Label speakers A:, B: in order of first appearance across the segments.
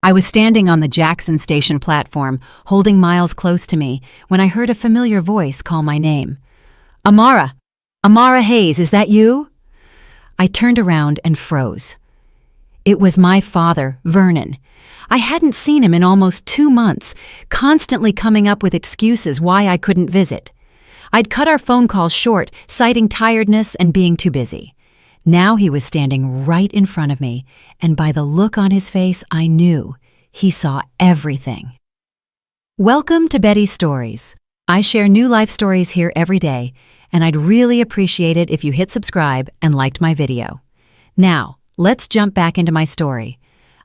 A: I was standing on the Jackson Station platform, holding Miles close to me, when I heard a familiar voice call my name. Amara! Amara Hayes, is that you? I turned around and froze. It was my father, Vernon. I hadn't seen him in almost 2 months, constantly coming up with excuses why I couldn't visit. I'd cut our phone calls short, citing tiredness and being too busy. Now he was standing right in front of me, and by the look on his face, I knew he saw everything. Welcome to Betty's Stories. I share new life stories here every day, and I'd really appreciate it if you hit subscribe and liked my video. Now, let's jump back into my story.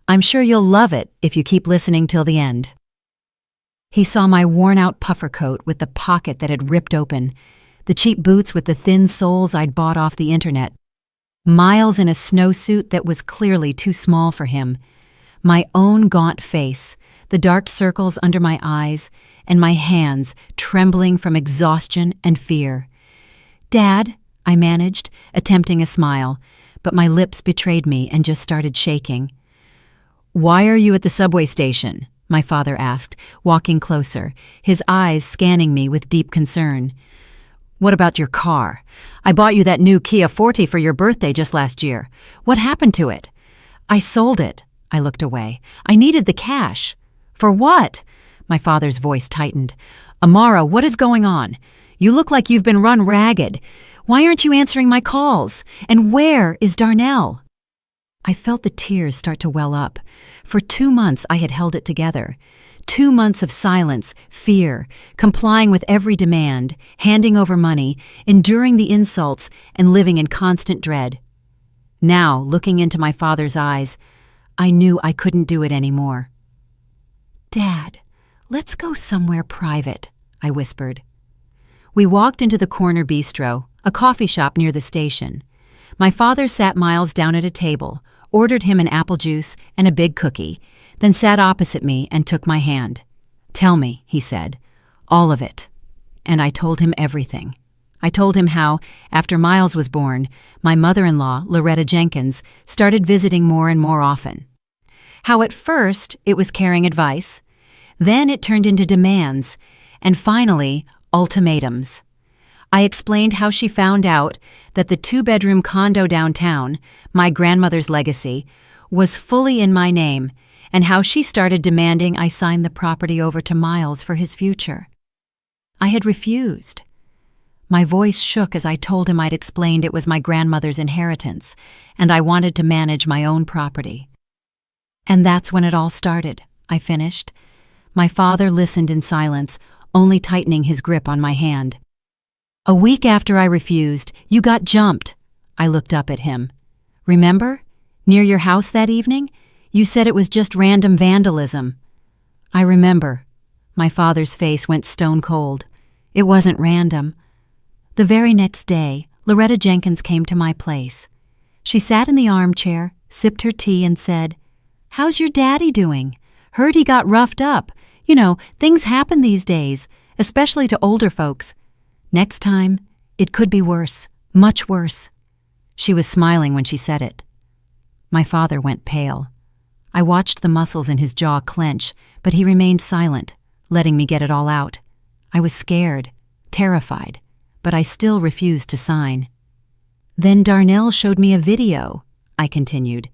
A: I'm sure you'll love it if you keep listening till the end. He saw my worn-out puffer coat with the pocket that had ripped open, the cheap boots with the thin soles I'd bought off the internet, Miles in a snowsuit that was clearly too small for him, my own gaunt face, the dark circles under my eyes, and my hands trembling from exhaustion and fear. "Dad," I managed, attempting a smile, but my lips betrayed me and just started shaking. "Why are you at the subway station?" my father asked, walking closer, his eyes scanning me with deep concern. "What about your car? I bought you that new Kia Forte for your birthday just last year. What happened to it?" "I sold it." I looked away. "I needed the cash." "For what?" My father's voice tightened. "Amara, what is going on? You look like you've been run ragged. Why aren't you answering my calls? And where is Darnell?" I felt the tears start to well up. For 2 months I had held it together. 2 months of silence, fear, complying with every demand, handing over money, enduring the insults, and living in constant dread. Now, looking into my father's eyes, I knew I couldn't do it anymore. "Dad, let's go somewhere private," I whispered. We walked into the corner bistro, a coffee shop near the station. My father sat Miles down at a table, ordered him an apple juice and a big cookie, then sat opposite me and took my hand. "Tell me," he said, "all of it." And I told him everything. I told him how, after Miles was born, my mother-in-law, Loretta Jenkins, started visiting more and more often. How at first it was caring advice, then it turned into demands, and finally, ultimatums. I explained how she found out that the 2-bedroom condo downtown, my grandmother's legacy, was fully in my name, and how she started demanding I sign the property over to Miles for his future. I had refused. My voice shook as I told him I'd explained it was my grandmother's inheritance, and I wanted to manage my own property. "And that's when it all started," I finished. My father listened in silence, only tightening his grip on my hand. "A week after I refused, you got jumped." I looked up at him. "Remember? Near your house that evening? You said it was just random vandalism." "I remember." My father's face went stone cold. "It wasn't random." The very next day, Loretta Jenkins came to my place. She sat in the armchair, sipped her tea, and said, "How's your daddy doing? Heard he got roughed up. You know, things happen these days, especially to older folks. Next time, it could be worse, much worse." She was smiling when she said it. My father went pale. I watched the muscles in his jaw clench, but he remained silent, letting me get it all out. I was scared, terrified, but I still refused to sign. "Then Darnell showed me a video," I continued.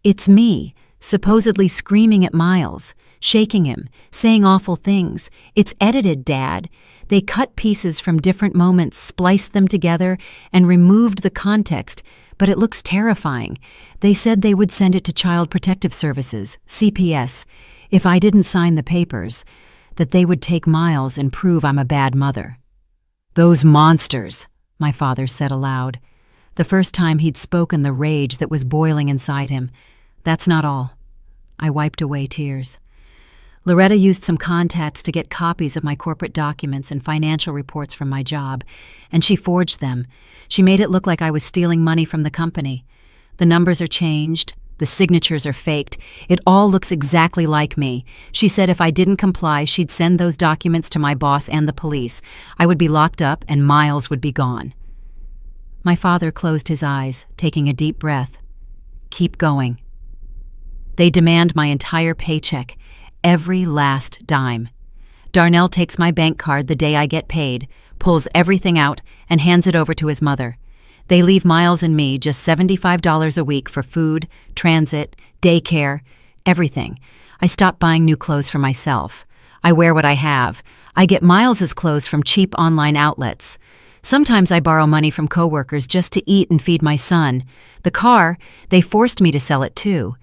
A: "It's me, supposedly screaming at Miles, shaking him, saying awful things. It's edited, Dad. They cut pieces from different moments, spliced them together, and removed the context, but it looks terrifying. They said they would send it to Child Protective Services, CPS, if I didn't sign the papers, that they would take Miles and prove I'm a bad mother." "Those monsters," my father said aloud. The first time he'd spoken the rage that was boiling inside him. "That's not all." I wiped away tears. Loretta used some contacts to get copies of my corporate documents and financial reports from my job, and she forged them. She made it look like I was stealing money from the company. The numbers are changed, the signatures are faked. It all looks exactly like me. She said if I didn't comply, she'd send those documents to my boss and the police. I would be locked up and Miles would be gone. My father closed his eyes, taking a deep breath. "Keep going." They demand my entire paycheck, every last dime. Darnell takes my bank card the day I get paid, pulls everything out, and hands it over to his mother. They leave Miles and me just $75 a week for food, transit, daycare, everything. I stop buying new clothes for myself. I wear what I have. I get Miles's clothes from cheap online outlets. Sometimes I borrow money from coworkers just to eat and feed my son. The car, they forced me to sell it too.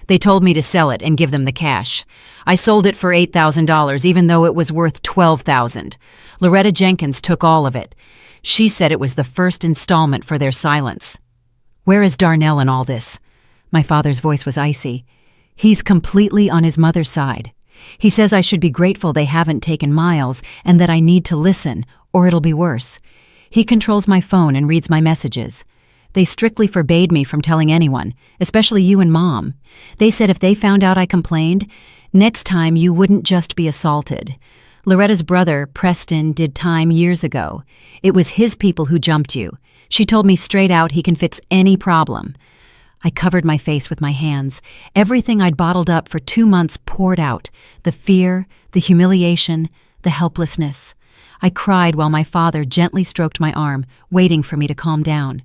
A: They told me to sell it and give them the cash. I sold it for $8,000 even though it was worth $12,000. Loretta Jenkins took all of it. She said it was the first installment for their silence. Where is Darnell in all this? My father's voice was icy. He's completely on his mother's side. He says I should be grateful they haven't taken Miles and that I need to listen, or it'll be worse. He controls my phone and reads my messages. They strictly forbade me from telling anyone, especially you and Mom. They said if they found out I complained, next time you wouldn't just be assaulted. Loretta's brother, Preston, did time years ago. It was his people who jumped you. She told me straight out he can fix any problem. I covered my face with my hands. Everything I'd bottled up for 2 months poured out. The fear, the humiliation, the helplessness. I cried while my father gently stroked my arm, waiting for me to calm down.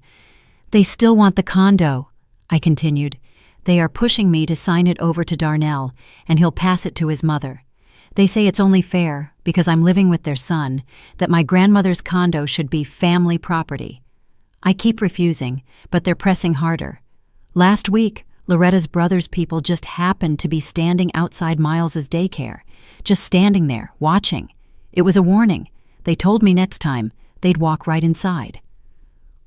A: They still want the condo, I continued. They are pushing me to sign it over to Darnell, and he'll pass it to his mother. They say it's only fair, because I'm living with their son, that my grandmother's condo should be family property. I keep refusing, but they're pressing harder. Last week, Loretta's brother's people just happened to be standing outside Miles's daycare, just standing there, watching. It was a warning. They told me next time they'd walk right inside.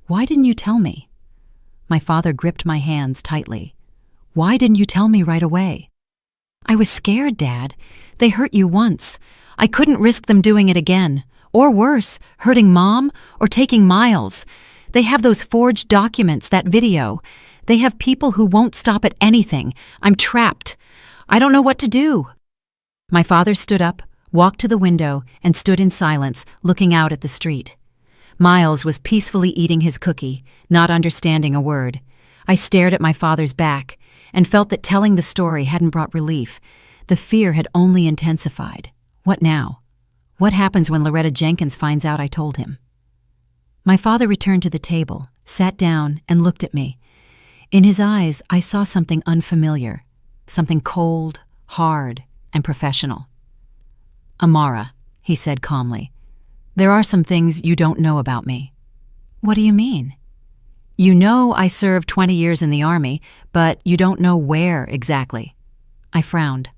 A: Why didn't you tell me? My father gripped my hands tightly. Why didn't you tell me right away? I was scared, Dad. They hurt you once. I couldn't risk them doing it again. Or worse, hurting Mom or taking Miles. They have those forged documents, that video. They have people who won't stop at anything. I'm trapped. I don't know what to do. My father stood up, walked to the window, and stood in silence, looking out at the street. Miles was peacefully eating his cookie, not understanding a word. I stared at my father's back and felt that telling the story hadn't brought relief. The fear had only intensified. What now? What happens when Loretta Jenkins finds out I told him? My father returned to the table, sat down, and looked at me. In his eyes, I saw something unfamiliar, something cold, hard, and professional. Amara, he said calmly, there are some things you don't know about me. What do you mean? You know I served 20 years in the Army, but you don't know where exactly. I frowned.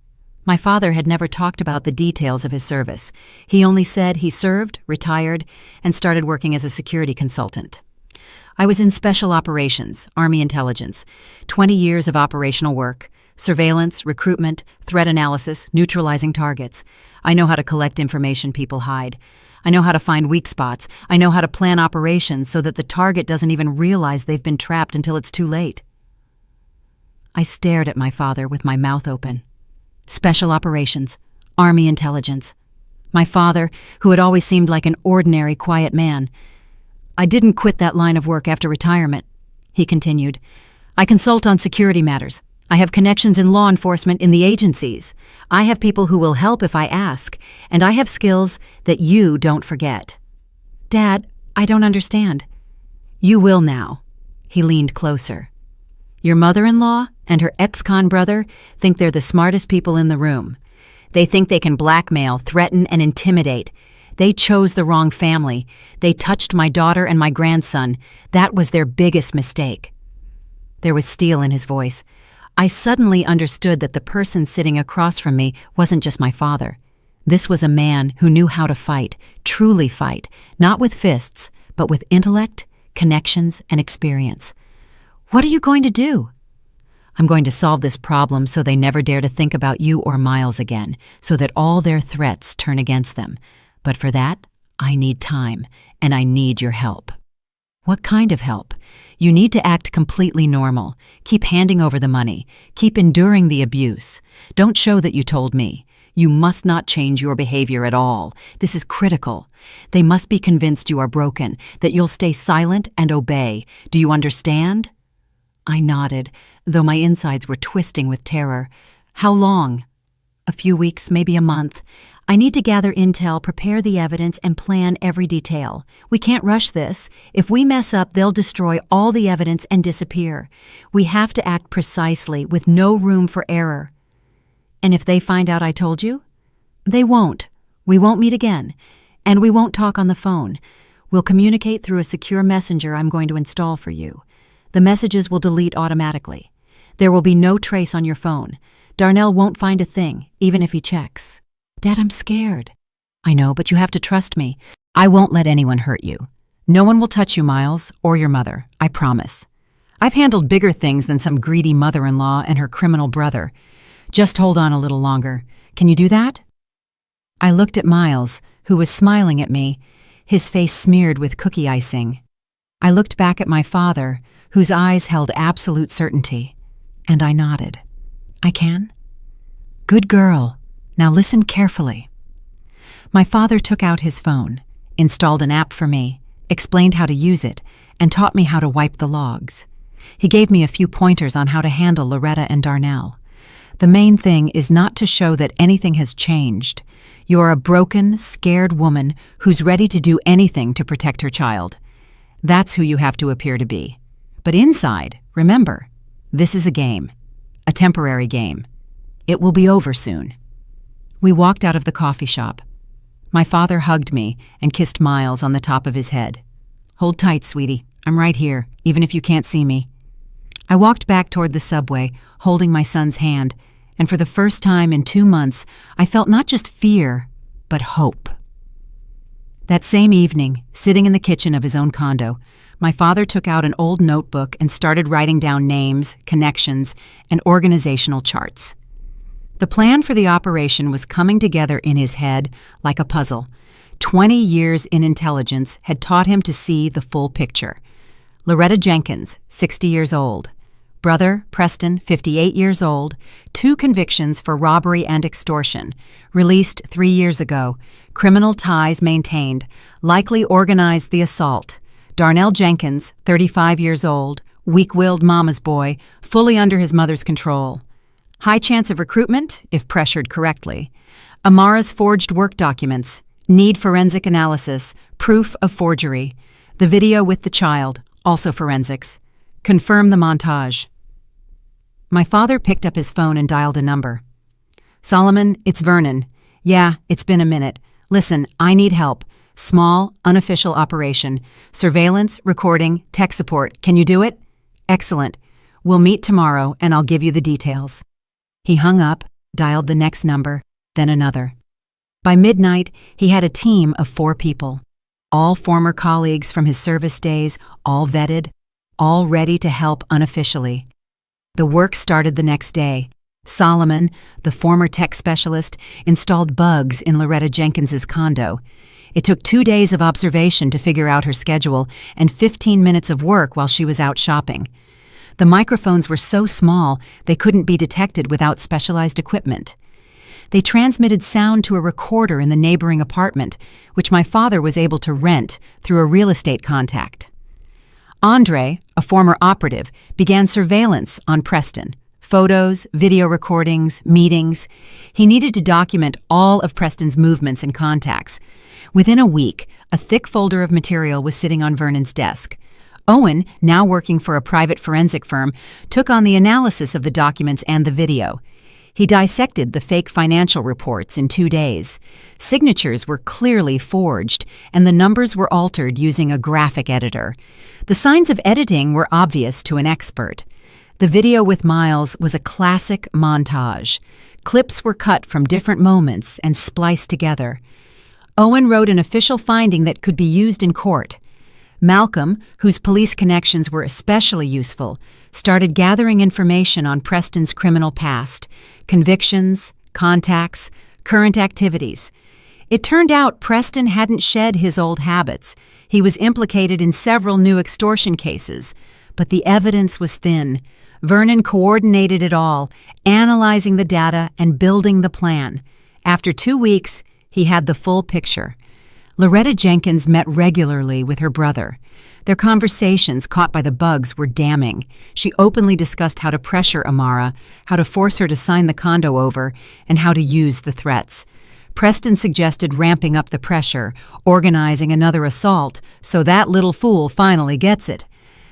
A: My father had never talked about the details of his service. He only said he served, retired, and started working as a security consultant. I was in Special Operations, Army Intelligence, 20 years of operational work, surveillance, recruitment, threat analysis, neutralizing targets. I know how to collect information people hide. I know how to find weak spots. I know how to plan operations so that the target doesn't even realize they've been trapped until it's too late. I stared at my father with my mouth open. Special Operations, Army Intelligence. My father, who had always seemed like an ordinary, quiet man. I didn't quit that line of work after retirement, he continued. I consult on security matters. I have connections in law enforcement in the agencies. I have people who will help if I ask, and I have skills that you don't forget. Dad, I don't understand. You will now. He leaned closer. Your mother-in-law and her ex-con brother think they're the smartest people in the room. They think they can blackmail, threaten, and intimidate. They chose the wrong family. They touched my daughter and my grandson. That was their biggest mistake. There was steel in his voice. I suddenly understood that the person sitting across from me wasn't just my father. This was a man who knew how to fight, truly fight, not with fists, but with intellect, connections, and experience. What are you going to do? I'm going to solve this problem so they never dare to think about you or Miles again, so that all their threats turn against them. But for that, I need time, and I need your help. What kind of help? You need to act completely normal. Keep handing over the money. Keep enduring the abuse. Don't show that you told me. You must not change your behavior at all. This is critical. They must be convinced you are broken, that you'll stay silent and obey. Do you understand? I nodded, though my insides were twisting with terror. How long? A few weeks, maybe a month. I need to gather intel, prepare the evidence, and plan every detail. We can't rush this. If we mess up, they'll destroy all the evidence and disappear. We have to act precisely, with no room for error. And if they find out I told you? They won't. We won't meet again. And we won't talk on the phone. We'll communicate through a secure messenger I'm going to install for you. The messages will delete automatically. There will be no trace on your phone. Darnell won't find a thing, even if he checks. Dad, I'm scared. I know, but you have to trust me. I won't let anyone hurt you. No one will touch you, Miles, or your mother, I promise. I've handled bigger things than some greedy mother-in-law and her criminal brother. Just hold on a little longer. Can you do that? I looked at Miles, who was smiling at me, his face smeared with cookie icing. I looked back at my father, whose eyes held absolute certainty, and I nodded. I can? Good girl. Now listen carefully. My father took out his phone, installed an app for me, explained how to use it, and taught me how to wipe the logs. He gave me a few pointers on how to handle Loretta and Darnell. The main thing is not to show that anything has changed. You're a broken, scared woman who's ready to do anything to protect her child. That's who you have to appear to be. But inside, remember, this is a game. A temporary game. It will be over soon. We walked out of the coffee shop. My father hugged me and kissed Miles on the top of his head. Hold tight, sweetie. I'm right here, even if you can't see me. I walked back toward the subway, holding my son's hand, and for the first time in 2 months, I felt not just fear, but hope. That same evening, sitting in the kitchen of his own condo, my father took out an old notebook and started writing down names, connections, and organizational charts. The plan for the operation was coming together in his head like a puzzle. 20 years in intelligence had taught him to see the full picture. Loretta Jenkins, 60 years old. Brother, Preston, 58 years old, 2 convictions for robbery and extortion, released 3 years ago, criminal ties maintained, likely organized the assault. Darnell Jenkins, 35 years old, weak-willed mama's boy, fully under his mother's control. High chance of recruitment, if pressured correctly. Amara's forged work documents, need forensic analysis, proof of forgery. The video with the child, also forensics. Confirm the montage. My father picked up his phone and dialed a number. Solomon, it's Vernon. Yeah, it's been a minute. Listen, I need help. Small, unofficial operation. Surveillance, recording, tech support. Can you do it? Excellent. We'll meet tomorrow and I'll give you the details. He hung up, dialed the next number, then another. By midnight, he had a team of 4 people. All former colleagues from his service days, all vetted, all ready to help unofficially. The work started the next day. Solomon, the former tech specialist, installed bugs in Loretta Jenkins's condo. It took 2 days of observation to figure out her schedule and 15 minutes of work while she was out shopping. The microphones were so small they couldn't be detected without specialized equipment. They transmitted sound to a recorder in the neighboring apartment, which my father was able to rent through a real estate contact. Andre, a former operative, began surveillance on Preston. Photos, video recordings, meetings. He needed to document all of Preston's movements and contacts. Within a week, a thick folder of material was sitting on Vernon's desk. Owen, now working for a private forensic firm, took on the analysis of the documents and the video. He dissected the fake financial reports in 2 days. Signatures were clearly forged, and the numbers were altered using a graphic editor. The signs of editing were obvious to an expert. The video with Miles was a classic montage. Clips were cut from different moments and spliced together. Owen wrote an official finding that could be used in court. Malcolm, whose police connections were especially useful, started gathering information on Preston's criminal past, convictions, contacts, current activities. It turned out Preston hadn't shed his old habits. He was implicated in several new extortion cases, but the evidence was thin. Vernon coordinated it all, analyzing the data and building the plan. After 2 weeks, he had the full picture. Loretta Jenkins met regularly with her brother. Their conversations, caught by the bugs, were damning. She openly discussed how to pressure Amara, how to force her to sign the condo over, and how to use the threats. Preston suggested ramping up the pressure, organizing another assault, so that little fool finally gets it.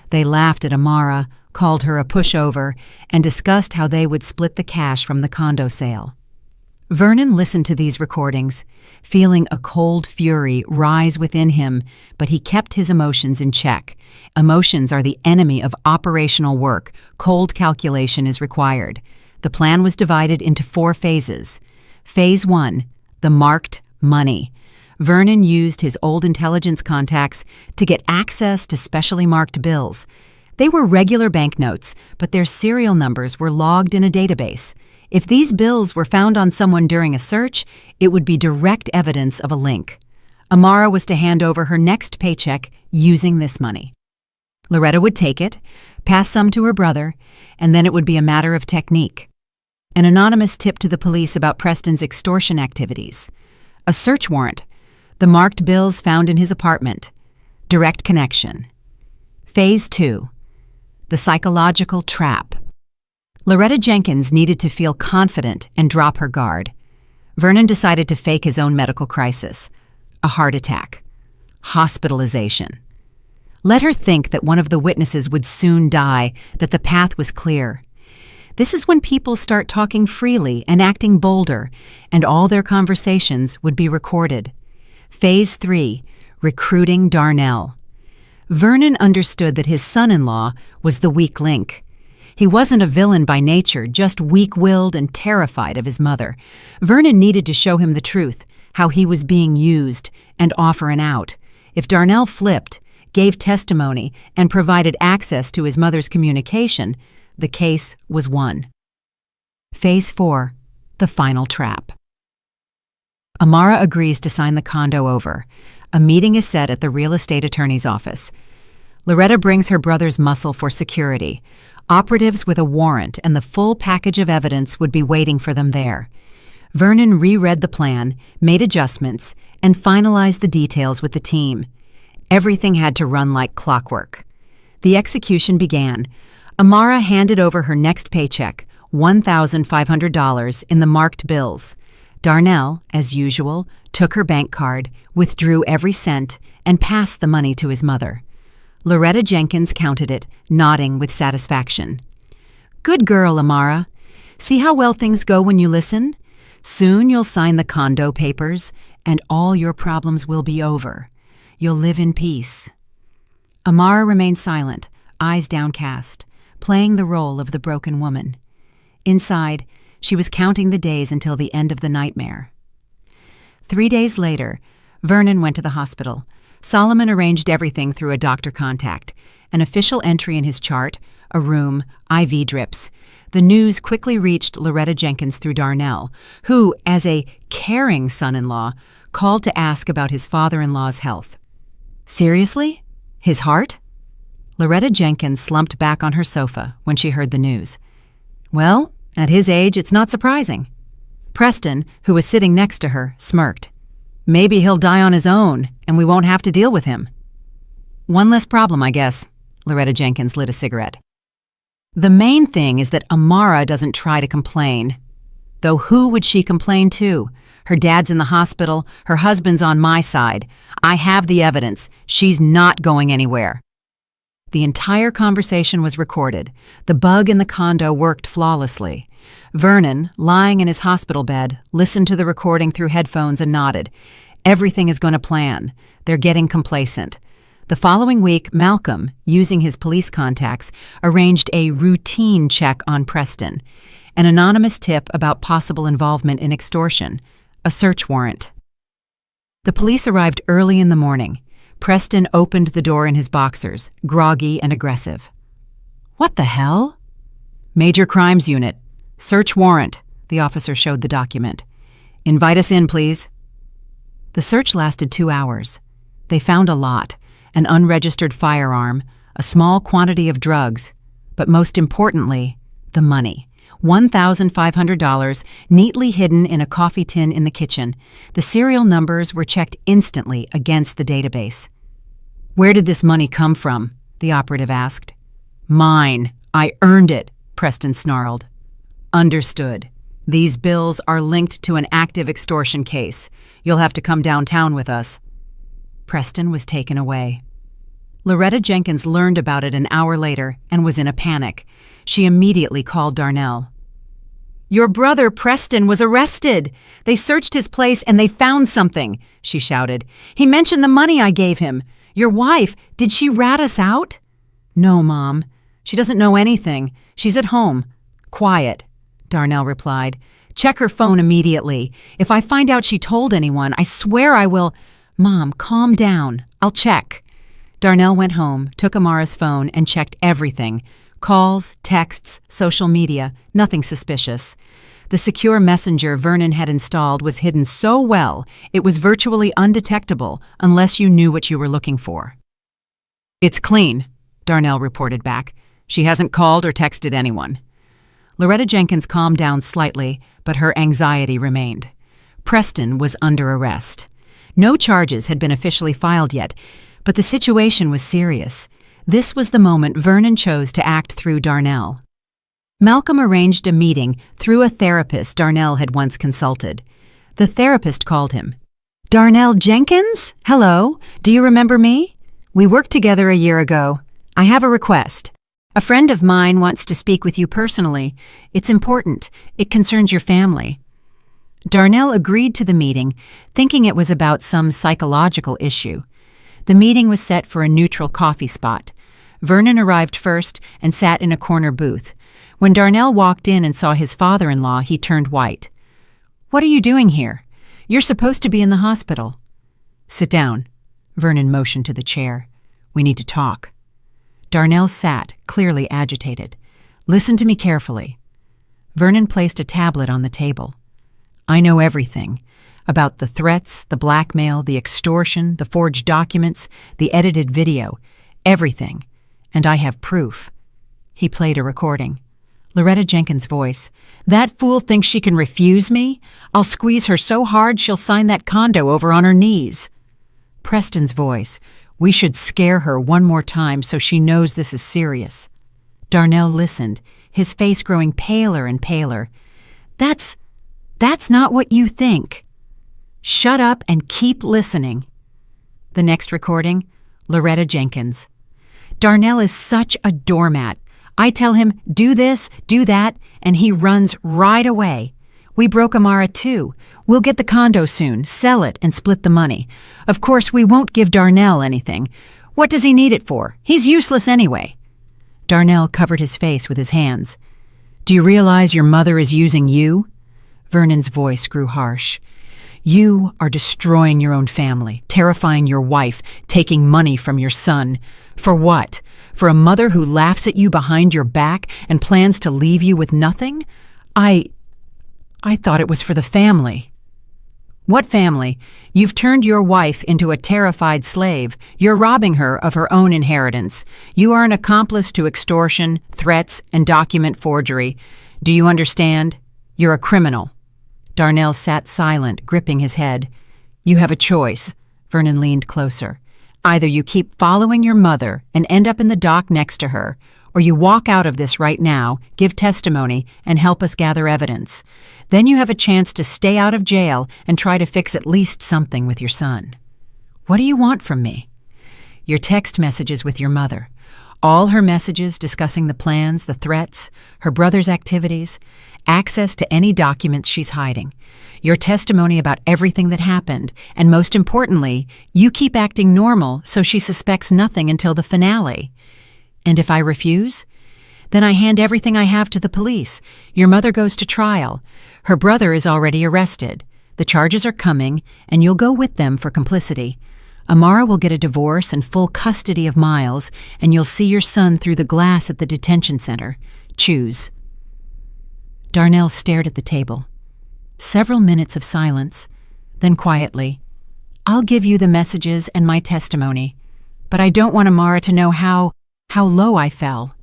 A: They laughed at Amara, called her a pushover, and discussed how they would split the cash from the condo sale. Vernon listened to these recordings, feeling a cold fury rise within him, but he kept his emotions in check. Emotions are the enemy of operational work. Cold calculation is required. The plan was divided into 4 phases. Phase 1, the marked money. Vernon used his old intelligence contacts to get access to specially marked bills. They were regular banknotes, but their serial numbers were logged in a database. If these bills were found on someone during a search, it would be direct evidence of a link. Amara was to hand over her next paycheck using this money. Loretta would take it, pass some to her brother, and then it would be a matter of technique. An anonymous tip to the police about Preston's extortion activities. A search warrant. The marked bills found in his apartment. Direct connection. Phase 2. The psychological trap. Loretta Jenkins needed to feel confident and drop her guard. Vernon decided to fake his own medical crisis. A heart attack. Hospitalization. Let her think that one of the witnesses would soon die, that the path was clear. This is when people start talking freely and acting bolder, and all their conversations would be recorded. Phase 3. Recruiting Darnell. Vernon understood that his son-in-law was the weak link. He wasn't a villain by nature, just weak-willed and terrified of his mother. Vernon needed to show him the truth, how he was being used, and offer an out. If Darnell flipped, gave testimony, and provided access to his mother's communication, the case was won. Phase 4. The final trap. Amara agrees to sign the condo over. A meeting is set at the real estate attorney's office. Loretta brings her brother's muscle for security. Operatives with a warrant and the full package of evidence would be waiting for them there. Vernon reread the plan, made adjustments, and finalized the details with the team. Everything had to run like clockwork. The execution began. Amara handed over her next paycheck, $1,500 in the marked bills. Darnell, as usual, took her bank card, withdrew every cent, and passed the money to his mother. Loretta Jenkins counted it, nodding with satisfaction. Good girl, Amara. See how well things go when you listen? Soon you'll sign the condo papers, and all your problems will be over. You'll live in peace. Amara remained silent, eyes downcast, playing the role of the broken woman. Inside, she was counting the days until the end of the nightmare. 3 days later, Vernon went to the hospital. Solomon arranged everything through a doctor contact, an official entry in his chart, a room, IV drips. The news quickly reached Loretta Jenkins through Darnell, who, as a caring son-in-law, called to ask about his father-in-law's health. Seriously? His heart? Loretta Jenkins slumped back on her sofa when she heard the news. Well, at his age, it's not surprising. Preston, who was sitting next to her, smirked. Maybe he'll die on his own, and we won't have to deal with him. One less problem, I guess. Loretta Jenkins lit a cigarette. The main thing is that Amara doesn't try to complain. Though who would she complain to? Her dad's in the hospital, her husband's on my side. I have the evidence. She's not going anywhere. The entire conversation was recorded. The bug in the condo worked flawlessly. Vernon, lying in his hospital bed, listened to the recording through headphones and nodded. Everything is going to plan. They're getting complacent. The following week, Malcolm, using his police contacts, arranged a routine check on Preston, an anonymous tip about possible involvement in extortion, a search warrant. The police arrived early in the morning. Preston opened the door in his boxers, groggy and aggressive. What the hell? Major Crimes Unit. Search warrant. The officer showed the document. Invite us in, please. The search lasted 2 hours. They found a lot. An unregistered firearm, a small quantity of drugs, but most importantly, the money. $1,500 neatly hidden in a coffee tin in the kitchen. The serial numbers were checked instantly against the database. "Where did this money come from?" the operative asked. "Mine. I earned it," Preston snarled. "Understood. These bills are linked to an active extortion case. You'll have to come downtown with us." Preston was taken away. Loretta Jenkins learned about it an hour later and was in a panic. She immediately called Darnell. "Your brother, Preston, was arrested. They searched his place and they found something," she shouted. "He mentioned the money I gave him. Your wife, did she rat us out?" "No, Mom. She doesn't know anything. She's at home." "Quiet," Darnell replied. "Check her phone immediately. If I find out she told anyone, I swear I will—" "Mom, calm down. I'll check." Darnell went home, took Amara's phone, and checked everything. Calls, texts, social media, nothing suspicious. The secure messenger Vernon had installed was hidden so well it was virtually undetectable unless you knew what you were looking for. "It's clean," Darnell reported back. "She hasn't called or texted anyone." Loretta Jenkins calmed down slightly, but her anxiety remained. Preston was under arrest. No charges had been officially filed yet, but the situation was serious. This was the moment Vernon chose to act through Darnell. Malcolm arranged a meeting through a therapist Darnell had once consulted. The therapist called him. "Darnell Jenkins? Hello. Do you remember me? We worked together a year ago. I have a request. A friend of mine wants to speak with you personally. It's important. It concerns your family." Darnell agreed to the meeting, thinking it was about some psychological issue. The meeting was set for a neutral coffee spot. Vernon arrived first and sat in a corner booth. When Darnell walked in and saw his father-in-law, he turned white. "What are you doing here? You're supposed to be in the hospital." "Sit down." Vernon motioned to the chair. "We need to talk." Darnell sat, clearly agitated. "Listen to me carefully." Vernon placed a tablet on the table. "I know everything. About the threats, the blackmail, the extortion, the forged documents, the edited video. Everything. And I have proof." He played a recording. Loretta Jenkins' voice. "That fool thinks she can refuse me? I'll squeeze her so hard she'll sign that condo over on her knees." Preston's voice. "We should scare her one more time so she knows this is serious." Darnell listened, his face growing paler and paler. That's not what you think." "Shut up and keep listening." The next recording, Loretta Jenkins. "Darnell is such a doormat. I tell him, do this, do that, and he runs right away. We broke Amara too. We'll get the condo soon, sell it, and split the money. Of course, we won't give Darnell anything. What does he need it for? He's useless anyway." Darnell covered his face with his hands. "Do you realize your mother is using you?" Vernon's voice grew harsh. "You are destroying your own family, terrifying your wife, taking money from your son. For what? For a mother who laughs at you behind your back and plans to leave you with nothing? I thought it was for the family." "What family? You've turned your wife into a terrified slave. You're robbing her of her own inheritance. You are an accomplice to extortion, threats, and document forgery. Do you understand? You're a criminal." Darnell sat silent, gripping his head. "You have a choice." Vernon leaned closer. "Either you keep following your mother and end up in the dock next to her, or you walk out of this right now, give testimony, and help us gather evidence. Then you have a chance to stay out of jail and try to fix at least something with your son." "What do you want from me?" "Your text messages with your mother. All her messages discussing the plans, the threats, her brother's activities, access to any documents she's hiding, your testimony about everything that happened, and most importantly, you keep acting normal so she suspects nothing until the finale. And if I refuse? Then I hand everything I have to the police. Your mother goes to trial. Her brother is already arrested. The charges are coming, and you'll go with them for complicity. Amara will get a divorce and full custody of Miles, and you'll see your son through the glass at the detention center. Choose." Darnell stared at the table. Several minutes of silence, then quietly, "I'll give you the messages and my testimony, but I don't want Amara to know how low I fell.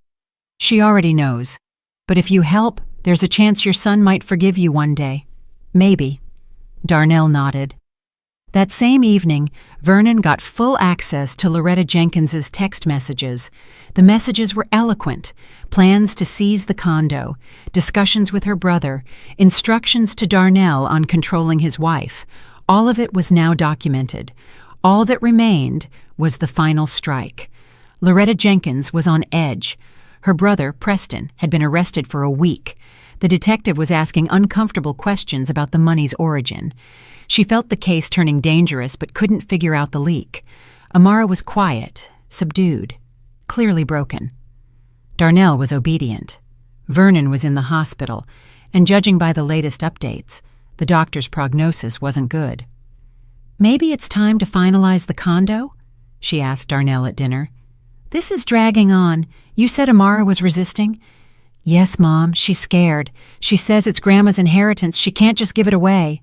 A: She already knows, but if you help, There's a chance your son might forgive you one day. Maybe. Darnell nodded. That same evening, Vernon got full access to Loretta Jenkins's text messages. The messages were eloquent: plans to seize the condo, discussions with her brother, instructions to Darnell on controlling his wife. All of it was now documented. All that remained was the final strike. Loretta Jenkins was on edge. Her brother, Preston, had been arrested for a week. The detective was asking uncomfortable questions about the money's origin. She felt the case turning dangerous but couldn't figure out the leak. Amara was quiet, subdued, clearly broken. Darnell was obedient. Vernon was in the hospital, and judging by the latest updates, the doctor's prognosis wasn't good. "Maybe it's time to finalize the condo?" she asked Darnell at dinner. "This is dragging on. You said Amara was resisting?" "Yes, Mom, she's scared. She says it's Grandma's inheritance. She can't just give it away."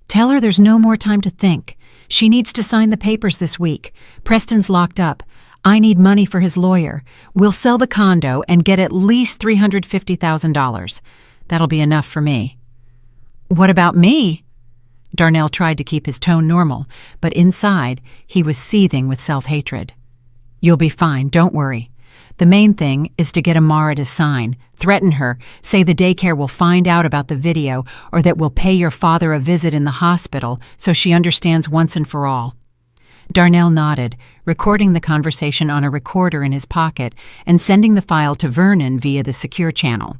A: "Tell her there's no more time to think. She needs to sign the papers this week. Preston's locked up. I need money for his lawyer. We'll sell the condo and get at least $350,000. That'll be enough for me." "What about me?" Darnell tried to keep his tone normal, but inside, he was seething with self-hatred. "You'll be fine, don't worry. The main thing is to get Amara to sign. Threaten her. Say the daycare will find out about the video, or that we'll pay your father a visit in the hospital so she understands once and for all." Darnell nodded, recording the conversation on a recorder in his pocket and sending the file to Vernon via the secure channel.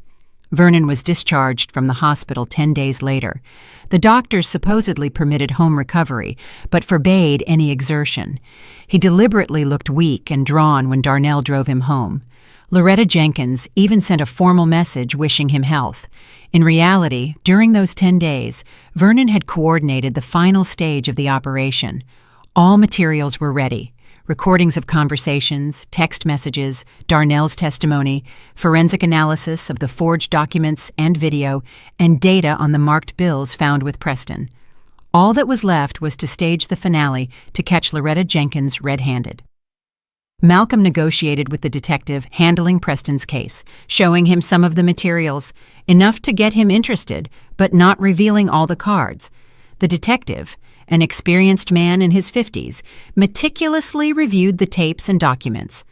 A: Vernon was discharged from the hospital 10 days later. The doctors supposedly permitted home recovery, but forbade any exertion. He deliberately looked weak and drawn when Darnell drove him home. Loretta Jenkins even sent a formal message wishing him health. In reality, during those 10 days, Vernon had coordinated the final stage of the operation. All materials were ready: recordings of conversations, text messages, Darnell's testimony, forensic analysis of the forged documents and video, and data on the marked bills found with Preston. All that was left was to stage the finale to catch Loretta Jenkins red-handed. Malcolm negotiated with the detective handling Preston's case, showing him some of the materials, enough to get him interested, but not revealing all the cards. The detective, an experienced man in his 50s, meticulously reviewed the tapes and documents.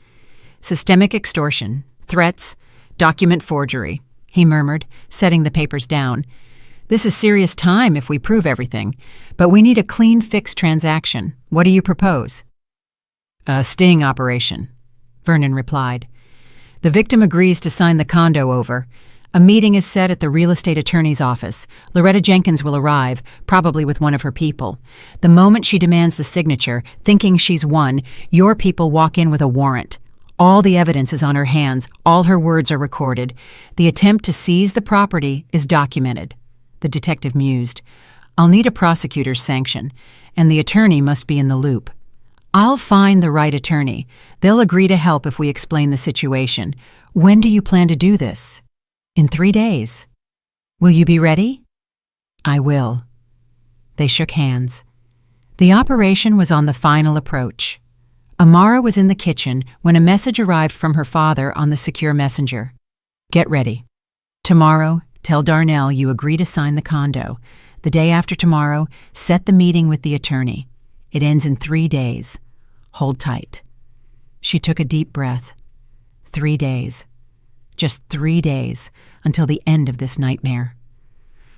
A: "Systemic extortion, threats, document forgery," he murmured, setting the papers down. "This is serious time if we prove everything, but we need a clean fix transaction. What do you propose?" "A sting operation," Vernon replied. "The victim agrees to sign the condo over. A meeting is set at the real estate attorney's office. Loretta Jenkins will arrive, probably with one of her people. The moment she demands the signature, thinking she's won, your people walk in with a warrant. All the evidence is on her hands. All her words are recorded. The attempt to seize the property is documented." The detective mused. "I'll need a prosecutor's sanction, and the attorney must be in the loop." "I'll find the right attorney. They'll agree to help if we explain the situation. When do you plan to do this?" "In 3 days." "Will you be ready?" "I will." They shook hands. The operation was on the final approach. Amara was in the kitchen when a message arrived from her father on the secure messenger. "Get ready. Tomorrow, tell Darnell you agree to sign the condo. The day after tomorrow, set the meeting with the attorney. It ends in 3 days. Hold tight." She took a deep breath. 3 days. Just 3 days until the end of this nightmare.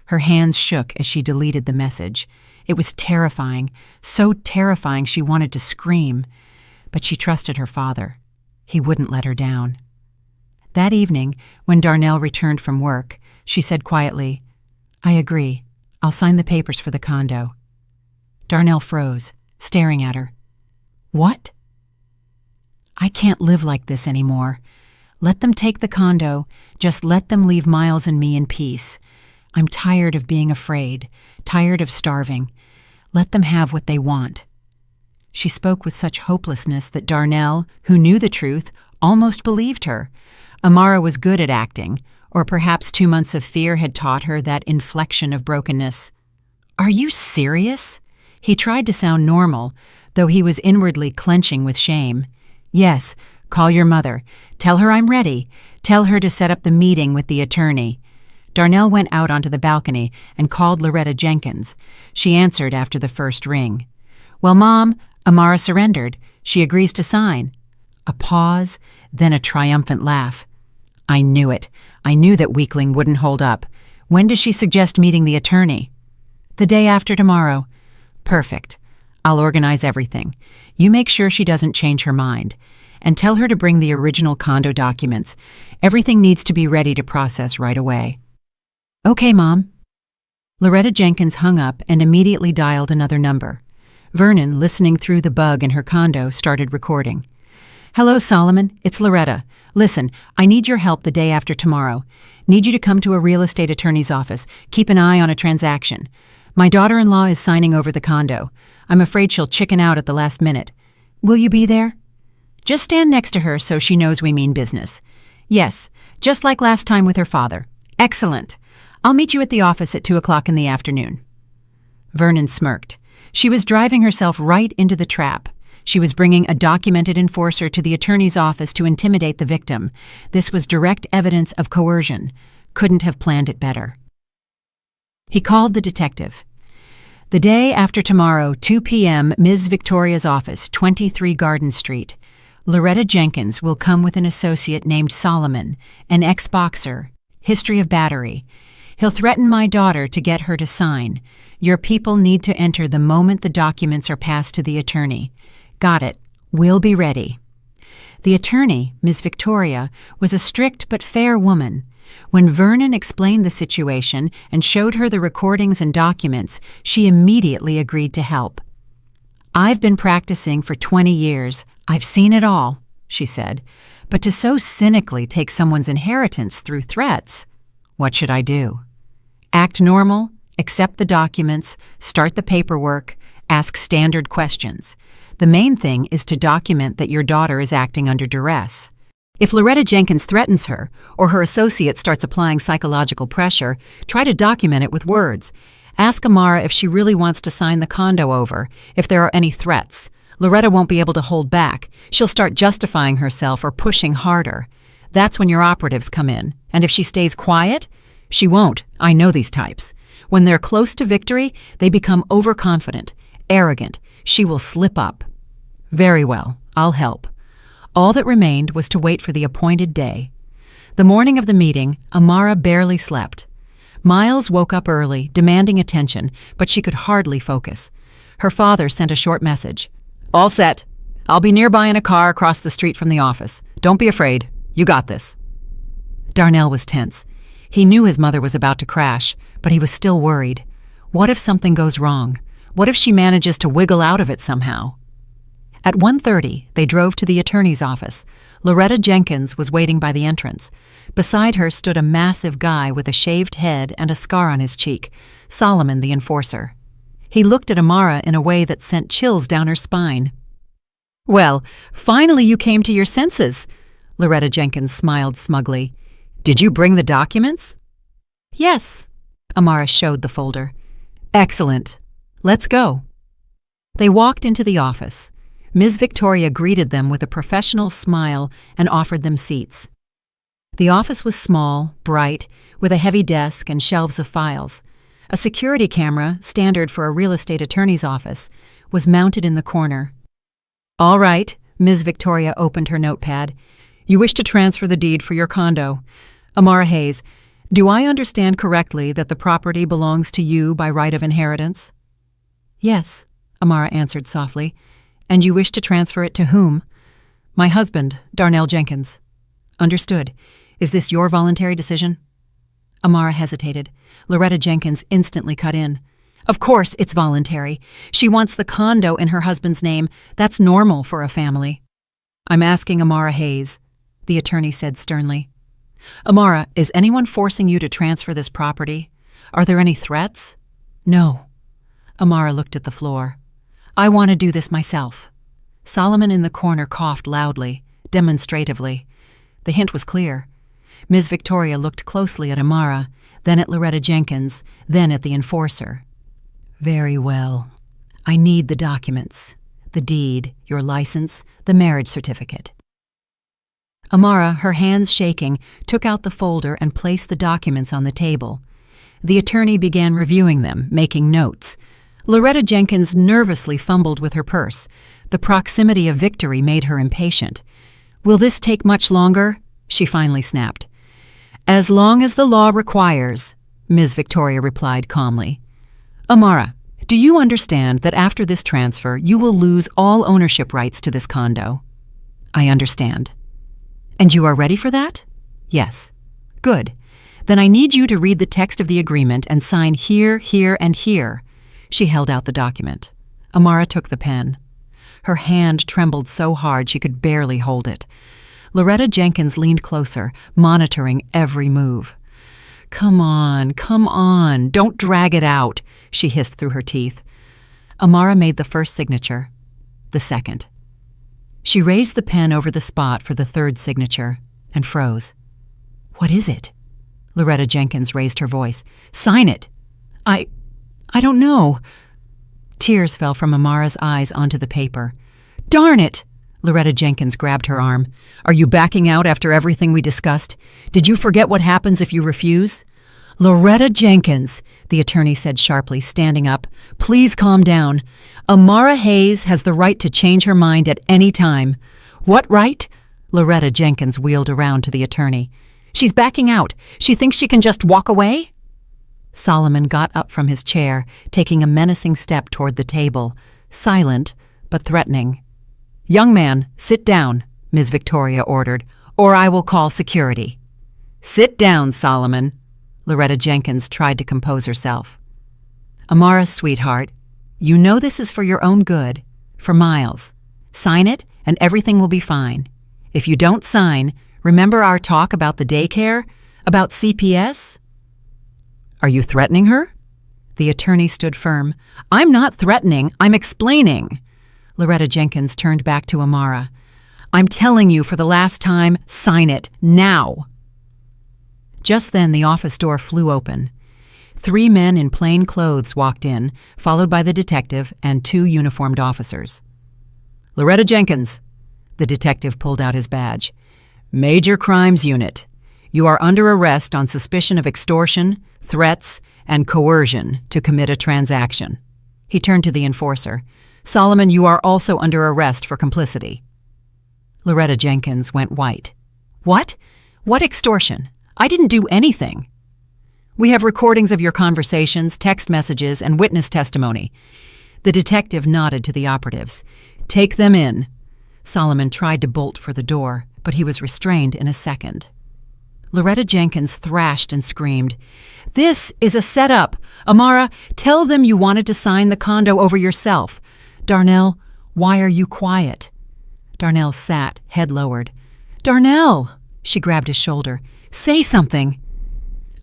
A: Her hands shook as she deleted the message. It was terrifying, so terrifying she wanted to scream. But she trusted her father. He wouldn't let her down. That evening, when Darnell returned from work, she said quietly, "I agree. I'll sign the papers for the condo." Darnell froze, staring at her. "What?" "I can't live like this anymore. Let them take the condo. Just let them leave Miles and me in peace. I'm tired of being afraid, tired of starving. Let them have what they want." She spoke with such hopelessness that Darnell, who knew the truth, almost believed her. Amara was good at acting, or perhaps 2 months of fear had taught her that inflection of brokenness. "Are you serious?" He tried to sound normal, though he was inwardly clenching with shame. "Yes, call your mother. Tell her I'm ready. Tell her to set up the meeting with the attorney." Darnell went out onto the balcony and called Loretta Jenkins. She answered after the first ring. "Well, Mom, Amara surrendered. She agrees to sign." A pause, then a triumphant laugh. "I knew it. I knew that weakling wouldn't hold up. When does she suggest meeting the attorney?" "The day after tomorrow." "Perfect. I'll organize everything. You make sure she doesn't change her mind. And tell her to bring the original condo documents. Everything needs to be ready to process right away." "Okay, Mom." Loretta Jenkins hung up and immediately dialed another number. Vernon, listening through the bug in her condo, started recording. "Hello, Solomon. It's Loretta. Listen, I need your help the day after tomorrow. Need you to come to a real estate attorney's office. Keep an eye on a transaction. My daughter-in-law is signing over the condo. I'm afraid she'll chicken out at the last minute. Will you be there? Just stand next to her so she knows we mean business. Yes, just like last time with her father. Excellent. I'll meet you at the office at 2 o'clock in the afternoon." Vernon smirked. She was driving herself right into the trap. She was bringing a documented enforcer to the attorney's office to intimidate the victim. This was direct evidence of coercion. Couldn't have planned it better. He called the detective. "The day after tomorrow, 2 p.m., Ms. Victoria's office, 23 Garden Street. Loretta Jenkins will come with an associate named Solomon, an ex-boxer, history of battery. He'll threaten my daughter to get her to sign. Your people need to enter the moment the documents are passed to the attorney." "Got it. We'll be ready." The attorney, Ms. Victoria, was a strict but fair woman. When Vernon explained the situation and showed her the recordings and documents, she immediately agreed to help. "I've been practicing for 20 years. I've seen it all," she said. "But to so cynically take someone's inheritance through threats, what should I do?" "Act normal, accept the documents, start the paperwork, ask standard questions. The main thing is to document that your daughter is acting under duress. If Loretta Jenkins threatens her, or her associate starts applying psychological pressure, try to document it with words. Ask Amara if she really wants to sign the condo over, if there are any threats. Loretta won't be able to hold back. She'll start justifying herself or pushing harder. That's when your operatives come in. And if she stays quiet, she won't. I know these types. When they're close to victory, they become overconfident, arrogant. She will slip up." "Very well. I'll help." All that remained was to wait for the appointed day. The morning of the meeting, Amara barely slept. Miles woke up early, demanding attention, but she could hardly focus. Her father sent a short message. "All set. I'll be nearby in a car across the street from the office. Don't be afraid. You got this." Darnell was tense. He knew his mother was about to crash, but he was still worried. What if something goes wrong? What if she manages to wiggle out of it somehow? At 1:30, they drove to the attorney's office. Loretta Jenkins was waiting by the entrance. Beside her stood a massive guy with a shaved head and a scar on his cheek, Solomon the enforcer. He looked at Amara in a way that sent chills down her spine. "Well, finally you came to your senses," Loretta Jenkins smiled smugly. "Did you bring the documents?" "Yes." Amara showed the folder. "Excellent. Let's go." They walked into the office. Ms. Victoria greeted them with a professional smile and offered them seats. The office was small, bright, with a heavy desk and shelves of files. A security camera, standard for a real estate attorney's office, was mounted in the corner. "All right," Ms. Victoria opened her notepad. "You wish to transfer the deed for your condo. Amara Hayes, do I understand correctly that the property belongs to you by right of inheritance?" "Yes," Amara answered softly. "And you wish to transfer it to whom?" "My husband, Darnell Jenkins." "Understood. Is this your voluntary decision?" Amara hesitated. Loretta Jenkins instantly cut in. "Of course it's voluntary. She wants the condo in her husband's name. That's normal for a family." "I'm asking Amara Hayes," the attorney said sternly. "Amara, is anyone forcing you to transfer this property? Are there any threats?" "No." Amara looked at the floor. "I want to do this myself." Solomon in the corner coughed loudly, demonstratively. The hint was clear. Ms. Victoria looked closely at Amara, then at Loretta Jenkins, then at the enforcer. "Very well. I need the documents. The deed, your license, the marriage certificate." Amara, her hands shaking, took out the folder and placed the documents on the table. The attorney began reviewing them, making notes. Loretta Jenkins nervously fumbled with her purse. The proximity of victory made her impatient. "Will this take much longer?" she finally snapped. "As long as the law requires," Ms. Victoria replied calmly. "Amara, do you understand that after this transfer you will lose all ownership rights to this condo?" "I understand." "And you are ready for that?" "Yes." "Good. Then I need you to read the text of the agreement and sign here, here, and here." She held out the document. Amara took the pen. Her hand trembled so hard she could barely hold it. Loretta Jenkins leaned closer, monitoring every move. Come on, don't drag it out," she hissed through her teeth. Amara made the first signature, the second. She raised the pen over the spot for the third signature and froze. "What is it?" Loretta Jenkins raised her voice. "Sign it." I don't know." Tears fell from Amara's eyes onto the paper. "Darn it!" Loretta Jenkins grabbed her arm. "Are you backing out after everything we discussed? Did you forget what happens if you refuse?" "Loretta Jenkins," the attorney said sharply, standing up, "please calm down. Amara Hayes has the right to change her mind at any time." "What right?" Loretta Jenkins wheeled around to the attorney. "She's backing out. She thinks she can just walk away?" Solomon got up from his chair, taking a menacing step toward the table, silent but threatening. "Young man, sit down," Ms. Victoria ordered, "or I will call security." "Sit down, Solomon." Loretta Jenkins tried to compose herself. "Amara, sweetheart, you know this is for your own good, for Miles. Sign it and everything will be fine. If you don't sign, remember our talk about the daycare? About CPS? "Are you threatening her?" The attorney stood firm. "I'm not threatening, I'm explaining." Loretta Jenkins turned back to Amara. "I'm telling you for the last time, sign it, now." Just then the office door flew open. 3 men in plain clothes walked in, followed by the detective and 2 uniformed officers. "Loretta Jenkins." The detective pulled out his badge. "Major Crimes Unit. You are under arrest on suspicion of extortion, threats, and coercion to commit a transaction." He turned to the enforcer. "Solomon, you are also under arrest for complicity." Loretta Jenkins went white. "What? What extortion? I didn't do anything." "We have recordings of your conversations, text messages, and witness testimony." The detective nodded to the operatives. "Take them in." Solomon tried to bolt for the door, but he was restrained in a second. Loretta Jenkins thrashed and screamed, "This is a setup! Amara, tell them you wanted to sign the condo over yourself. Darnell, why are you quiet?" Darnell sat, head lowered. "Darnell!" She grabbed his shoulder. "Say something."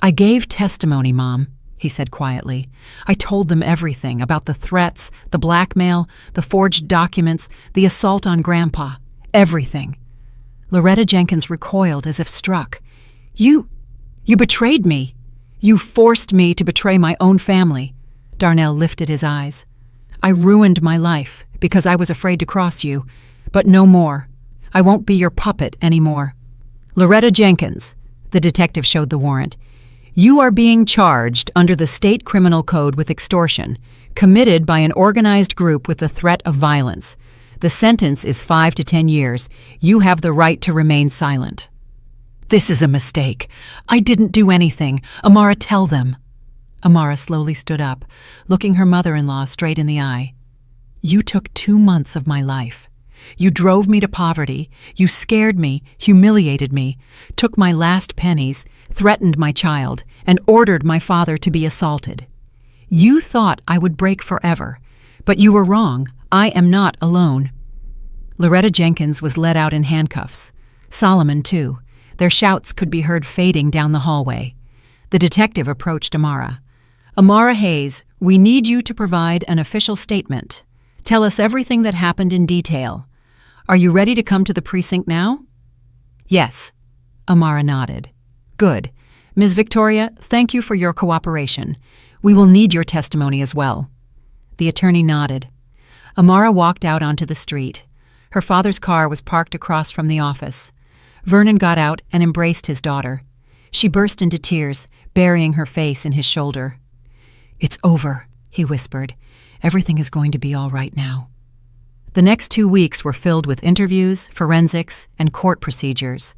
A: "I gave testimony, Mom," he said quietly. "I told them everything about the threats, the blackmail, the forged documents, the assault on Grandpa. Everything." Loretta Jenkins recoiled as if struck. You betrayed me. You forced me to betray my own family." Darnell lifted his eyes. "I ruined my life because I was afraid to cross you, but no more. I won't be your puppet anymore." "Loretta Jenkins," the detective showed the warrant, "you are being charged under the state criminal code with extortion, committed by an organized group with the threat of violence. The sentence is 5 to 10 years. You have the right to remain silent." "This is a mistake. I didn't do anything. Amara, tell them." Amara slowly stood up, looking her mother-in-law straight in the eye. "You took 2 months of my life. You drove me to poverty. You scared me, humiliated me, took my last pennies, threatened my child, and ordered my father to be assaulted. You thought I would break forever, but you were wrong. I am not alone." Loretta Jenkins was led out in handcuffs. Solomon, too. Their shouts could be heard fading down the hallway. The detective approached Amara. "Amara Hayes, we need you to provide an official statement. Tell us everything that happened in detail. Are you ready to come to the precinct now?" "Yes." Amara nodded. "Good. Ms. Victoria, thank you for your cooperation. We will need your testimony as well." The attorney nodded. Amara walked out onto the street. Her father's car was parked across from the office. Vernon got out and embraced his daughter. She burst into tears, burying her face in his shoulder. "It's over," he whispered. "Everything is going to be all right now." The next 2 weeks were filled with interviews, forensics, and court procedures.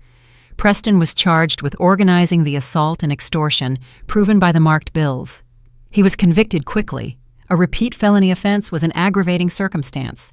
A: Preston was charged with organizing the assault and extortion proven by the marked bills. He was convicted quickly. A repeat felony offense was an aggravating circumstance.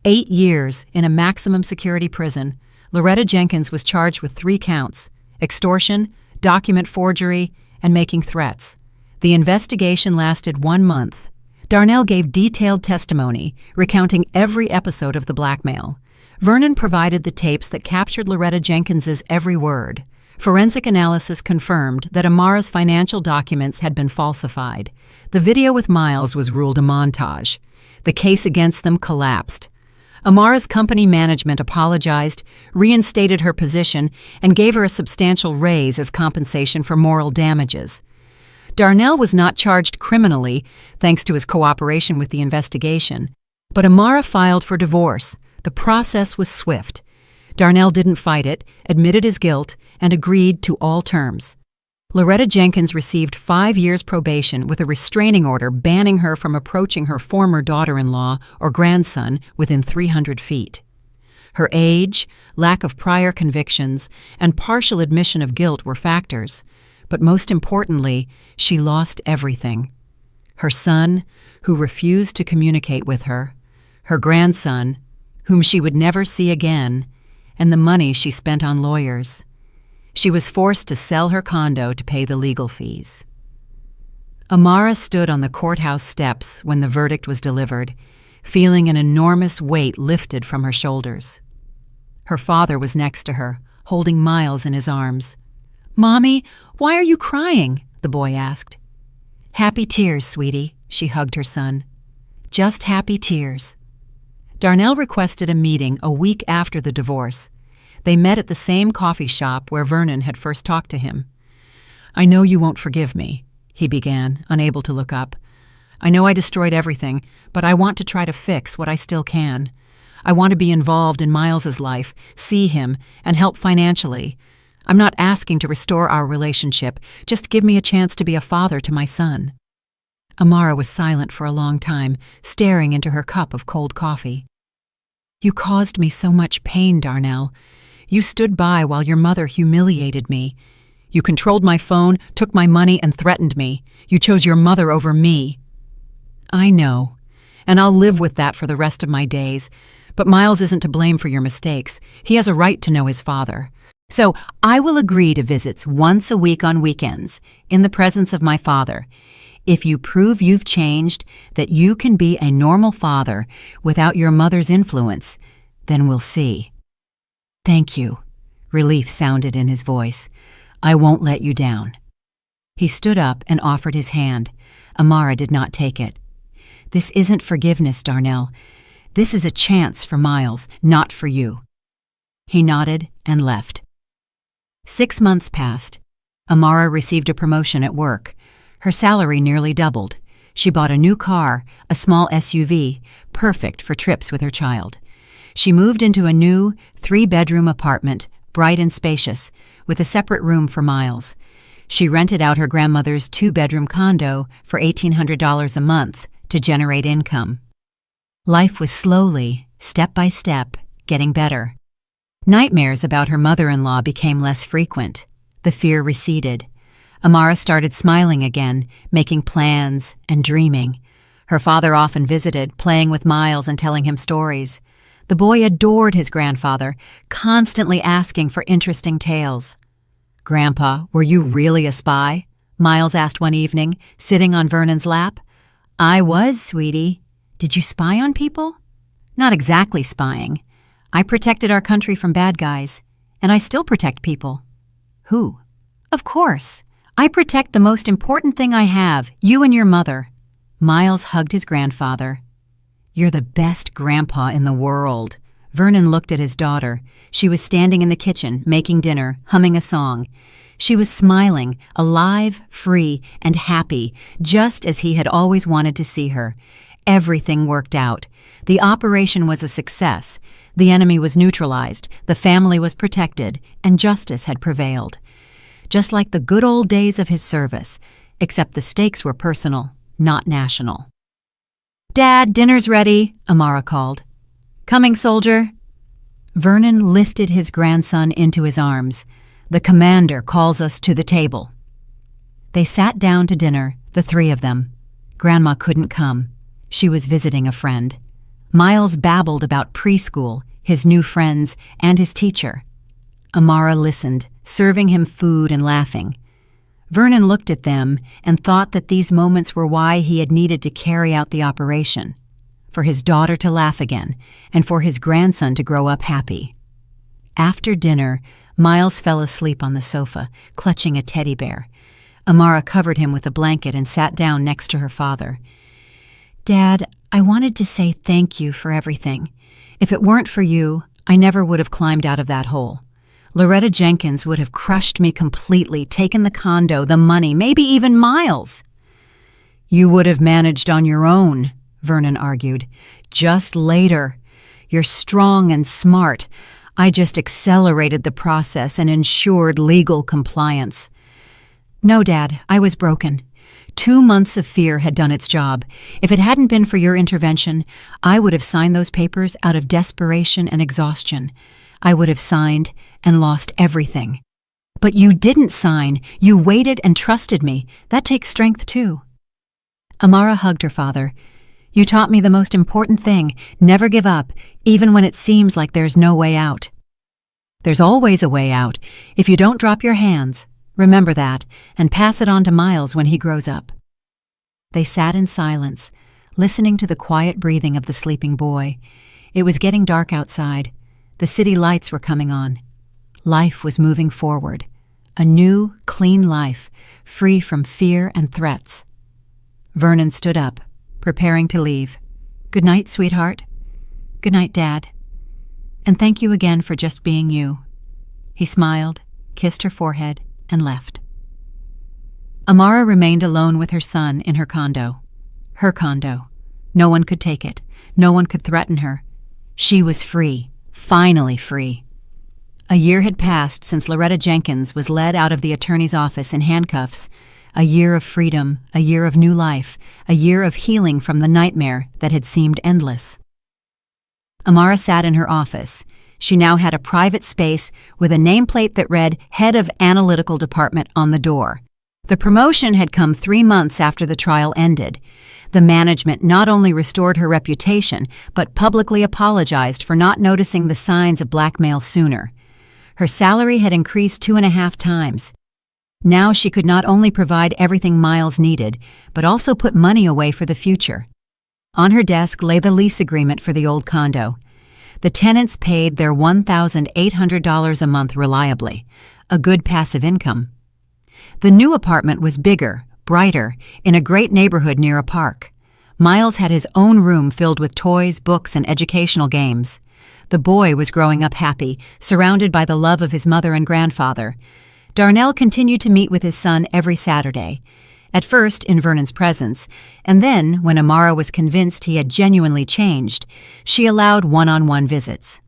A: 8 years in a maximum security prison, Loretta Jenkins was charged with 3 counts: extortion, document forgery, and making threats. The investigation lasted 1 month. Darnell gave detailed testimony, recounting every episode of the blackmail. Vernon provided the tapes that captured Loretta Jenkins's every word. Forensic analysis confirmed that Amara's financial documents had been falsified. The video with Miles was ruled a montage. The case against them collapsed. Amara's company management apologized, reinstated her position, and gave her a substantial raise as compensation for moral damages. Darnell was not charged criminally, thanks to his cooperation with the investigation. But Amara filed for divorce. The process was swift. Darnell didn't fight it, admitted his guilt, and agreed to all terms. Loretta Jenkins received 5 years probation with a restraining order banning her from approaching her former daughter-in-law or grandson within 300 feet. Her age, lack of prior convictions, and partial admission of guilt were factors. But most importantly, she lost everything. Her son, who refused to communicate with her, her grandson, whom she would never see again, and the money she spent on lawyers. She was forced to sell her condo to pay the legal fees. Amara stood on the courthouse steps when the verdict was delivered, feeling an enormous weight lifted from her shoulders. Her father was next to her, holding Miles in his arms. "Mommy, why are you crying?" the boy asked. "Happy tears, sweetie," she hugged her son. "Just happy tears." Darnell requested a meeting a week after the divorce. They met at the same coffee shop where Vernon had first talked to him. "I know you won't forgive me," he began, unable to look up. "I know I destroyed everything, but I want to try to fix what I still can. I want to be involved in Miles's life, see him, and help financially. I'm not asking to restore our relationship, just give me a chance to be a father to my son." Amara was silent for a long time, staring into her cup of cold coffee. "You caused me so much pain, Darnell. You stood by while your mother humiliated me. You controlled my phone, took my money, and threatened me. You chose your mother over me." "I know, and I'll live with that for the rest of my days. But Miles isn't to blame for your mistakes. He has a right to know his father. So I will agree to visits once a week on weekends, in the presence of my father. If you prove you've changed, that you can be a normal father without your mother's influence, then we'll see." "Thank you." Relief sounded in his voice. "I won't let you down." He stood up and offered his hand. Amara did not take it. "This isn't forgiveness, Darnell. This is a chance for Miles, not for you." He nodded and left. 6 months passed. Amara received a promotion at work. Her salary nearly doubled. She bought a new car, a small SUV, perfect for trips with her child. She moved into a new 3-bedroom apartment, bright and spacious, with a separate room for Miles. She rented out her grandmother's 2-bedroom condo for $1,800 a month to generate income. Life was slowly, step by step, getting better. Nightmares about her mother-in-law became less frequent. The fear receded. Amara started smiling again, making plans and dreaming. Her father often visited, playing with Miles and telling him stories. The boy adored his grandfather, constantly asking for interesting tales. "Grandpa, were you really a spy?" Miles asked one evening, sitting on Vernon's lap. "I was, sweetie." "Did you spy on people?" "Not exactly spying. I protected our country from bad guys, and I still protect people." "Who?" "Of course. I protect the most important thing I have, you and your mother." Miles hugged his grandfather. "You're the best grandpa in the world." Vernon looked at his daughter. She was standing in the kitchen, making dinner, humming a song. She was smiling, alive, free, and happy, just as he had always wanted to see her. Everything worked out. The operation was a success. The enemy was neutralized, the family was protected, and justice had prevailed. Just like the good old days of his service, except the stakes were personal, not national. "Dad, dinner's ready," Amara called. "Coming, soldier." Vernon lifted his grandson into his arms. "The commander calls us to the table." They sat down to dinner, the three of them. Grandma couldn't come. She was visiting a friend. Miles babbled about preschool, his new friends, and his teacher. Amara listened, serving him food and laughing. Vernon looked at them and thought that these moments were why he had needed to carry out the operation, for his daughter to laugh again, and for his grandson to grow up happy. After dinner, Miles fell asleep on the sofa, clutching a teddy bear. Amara covered him with a blanket and sat down next to her father. "Dad, I wanted to say thank you for everything. If it weren't for you, I never would have climbed out of that hole. Loretta Jenkins would have crushed me completely, taken the condo, the money, maybe even Miles." "You would have managed on your own," Vernon argued. "Just later. You're strong and smart. I just accelerated the process and ensured legal compliance." "No, Dad, I was broken. 2 months of fear had done its job. If it hadn't been for your intervention, I would have signed those papers out of desperation and exhaustion. I would have signed and lost everything. But you didn't sign. You waited and trusted me. That takes strength, too." Amara hugged her father. "You taught me the most important thing. Never give up, even when it seems like there's no way out." "There's always a way out, if you don't drop your hands. Remember that, and pass it on to Miles when he grows up." They sat in silence, listening to the quiet breathing of the sleeping boy. It was getting dark outside. The city lights were coming on. Life was moving forward. A new, clean life, free from fear and threats. Vernon stood up, preparing to leave. "Good night, sweetheart." "Good night, Dad. And thank you again for just being you." He smiled, kissed her forehead, and left. Amara remained alone with her son in her condo. Her condo. No one could take it. No one could threaten her. She was free, finally free. A year had passed since Loretta Jenkins was led out of the attorney's office in handcuffs. A year of freedom, a year of new life, a year of healing from the nightmare that had seemed endless. Amara sat in her office. She now had a private space with a nameplate that read Head of Analytical Department on the door. The promotion had come 3 months after the trial ended. The management not only restored her reputation, but publicly apologized for not noticing the signs of blackmail sooner. Her salary had increased 2.5 times. Now she could not only provide everything Miles needed, but also put money away for the future. On her desk lay the lease agreement for the old condo. The tenants paid their $1,800 a month reliably, a good passive income. The new apartment was bigger, brighter, in a great neighborhood near a park. Miles had his own room filled with toys, books, and educational games. The boy was growing up happy, surrounded by the love of his mother and grandfather. Darnell continued to meet with his son every Saturday, at first in Vernon's presence, and then, when Amara was convinced he had genuinely changed, she allowed one-on-one visits.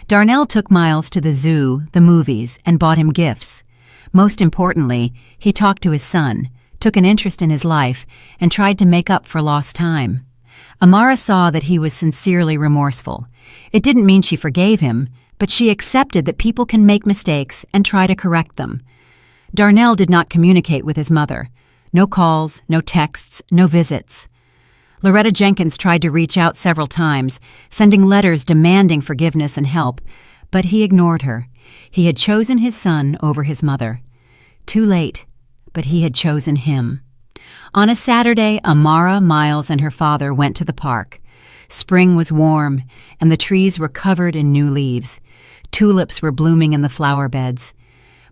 A: Darnell took Miles to the zoo, the movies, and bought him gifts. Most importantly, he talked to his son, took an interest in his life, and tried to make up for lost time. Amara saw that he was sincerely remorseful. It didn't mean she forgave him, but she accepted that people can make mistakes and try to correct them. Darnell did not communicate with his mother. No calls, no texts, no visits. Loretta Jenkins tried to reach out several times, sending letters demanding forgiveness and help, but he ignored her. He had chosen his son over his mother. Too late, but he had chosen him. On a Saturday, Amara, Miles, and her father went to the park. Spring was warm, and the trees were covered in new leaves. Tulips were blooming in the flower beds.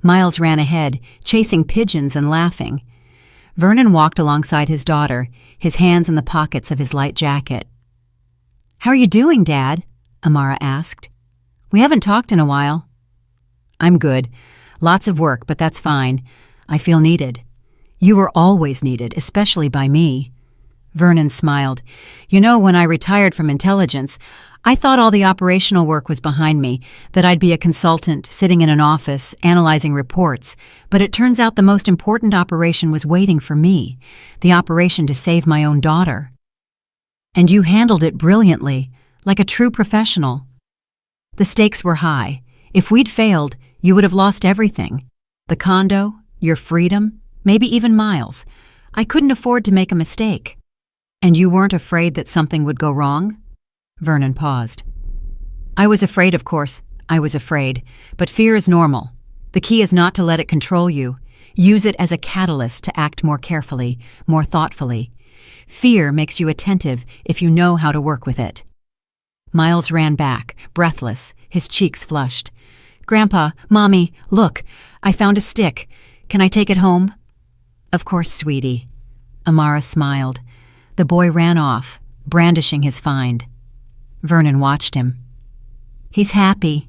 A: Miles ran ahead, chasing pigeons and laughing. Vernon walked alongside his daughter, his hands in the pockets of his light jacket. "How are you doing, Dad?" Amara asked. "We haven't talked in a while." "I'm good. Lots of work, but that's fine. I feel needed. You were always needed, especially by me." Vernon smiled. You know, when I retired from intelligence, I thought all the operational work was behind me, that I'd be a consultant sitting in an office analyzing reports, but it turns out the most important operation was waiting for me, the operation to save my own daughter. And you handled it brilliantly, like a true professional. The stakes were high. If we'd failed, you would have lost everything. The condo, your freedom, maybe even Miles. I couldn't afford to make a mistake. And you weren't afraid that something would go wrong? Vernon paused. I was afraid, of course. I was afraid. But fear is normal. The key is not to let it control you. Use it as a catalyst to act more carefully, more thoughtfully. Fear makes you attentive if you know how to work with it. Miles ran back, breathless, his cheeks flushed. Grandpa, Mommy, look, I found a stick. Can I take it home? Of course, sweetie. Amara smiled. The boy ran off, brandishing his find. Vernon watched him. He's happy.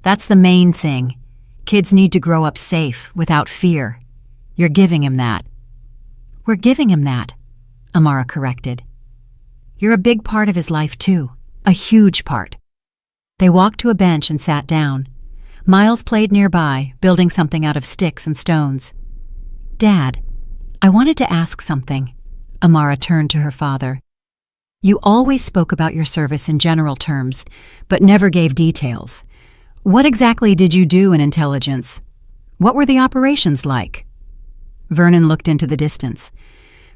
A: That's the main thing. Kids need to grow up safe, without fear. You're giving him that. We're giving him that, Amara corrected. You're a big part of his life, too. A huge part. They walked to a bench and sat down. Miles played nearby, building something out of sticks and stones. Dad, I wanted to ask something. Amara turned to her father. You always spoke about your service in general terms, but never gave details. What exactly did you do in intelligence? What were the operations like? Vernon looked into the distance.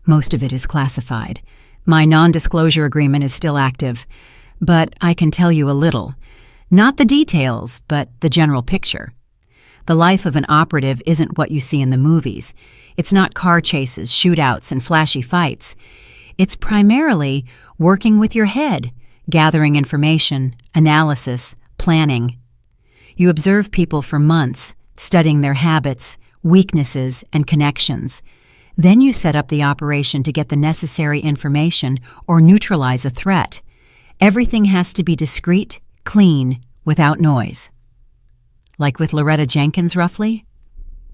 A: Most of it is classified. My non-disclosure agreement is still active, but I can tell you a little. Not the details, but the general picture. The life of an operative isn't what you see in the movies. It's not car chases, shootouts, and flashy fights. It's primarily working with your head, gathering information, analysis, planning. You observe people for months, studying their habits, weaknesses, and connections. Then you set up the operation to get the necessary information or neutralize a threat. Everything has to be discreet, clean, without noise. Like with Loretta Jenkins, roughly?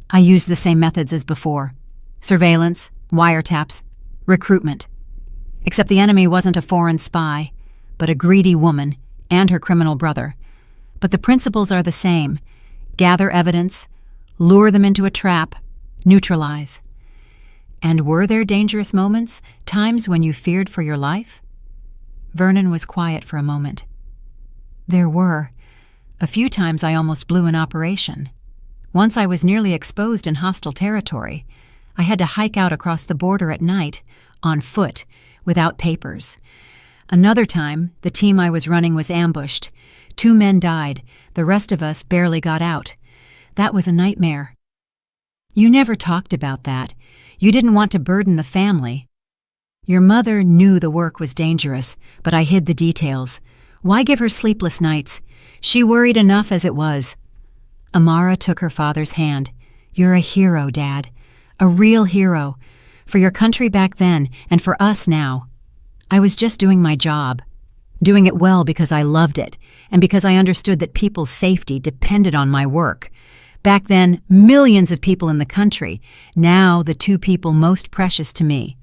A: I used the same methods as before. Surveillance, wiretaps, recruitment. Except the enemy wasn't a foreign spy, but a greedy woman and her criminal brother. But the principles are the same. Gather evidence, lure them into a trap, neutralize. And were there dangerous moments, times when you feared for your life? Vernon was quiet for a moment. There were. A few times I almost blew an operation. Once I was nearly exposed in hostile territory. I had to hike out across the border at night, on foot, without papers. Another time, the team I was running was ambushed. 2 men died. The rest of us barely got out. That was a nightmare. You never talked about that. You didn't want to burden the family. Your mother knew the work was dangerous, but I hid the details. Why give her sleepless nights? She worried enough as it was. Amara took her father's hand. You're a hero, Dad. A real hero. For your country back then, and for us now. I was just doing my job. Doing it well because I loved it, and because I understood that people's safety depended on my work. Back then, millions of people in the country. Now, the 2 people most precious to me.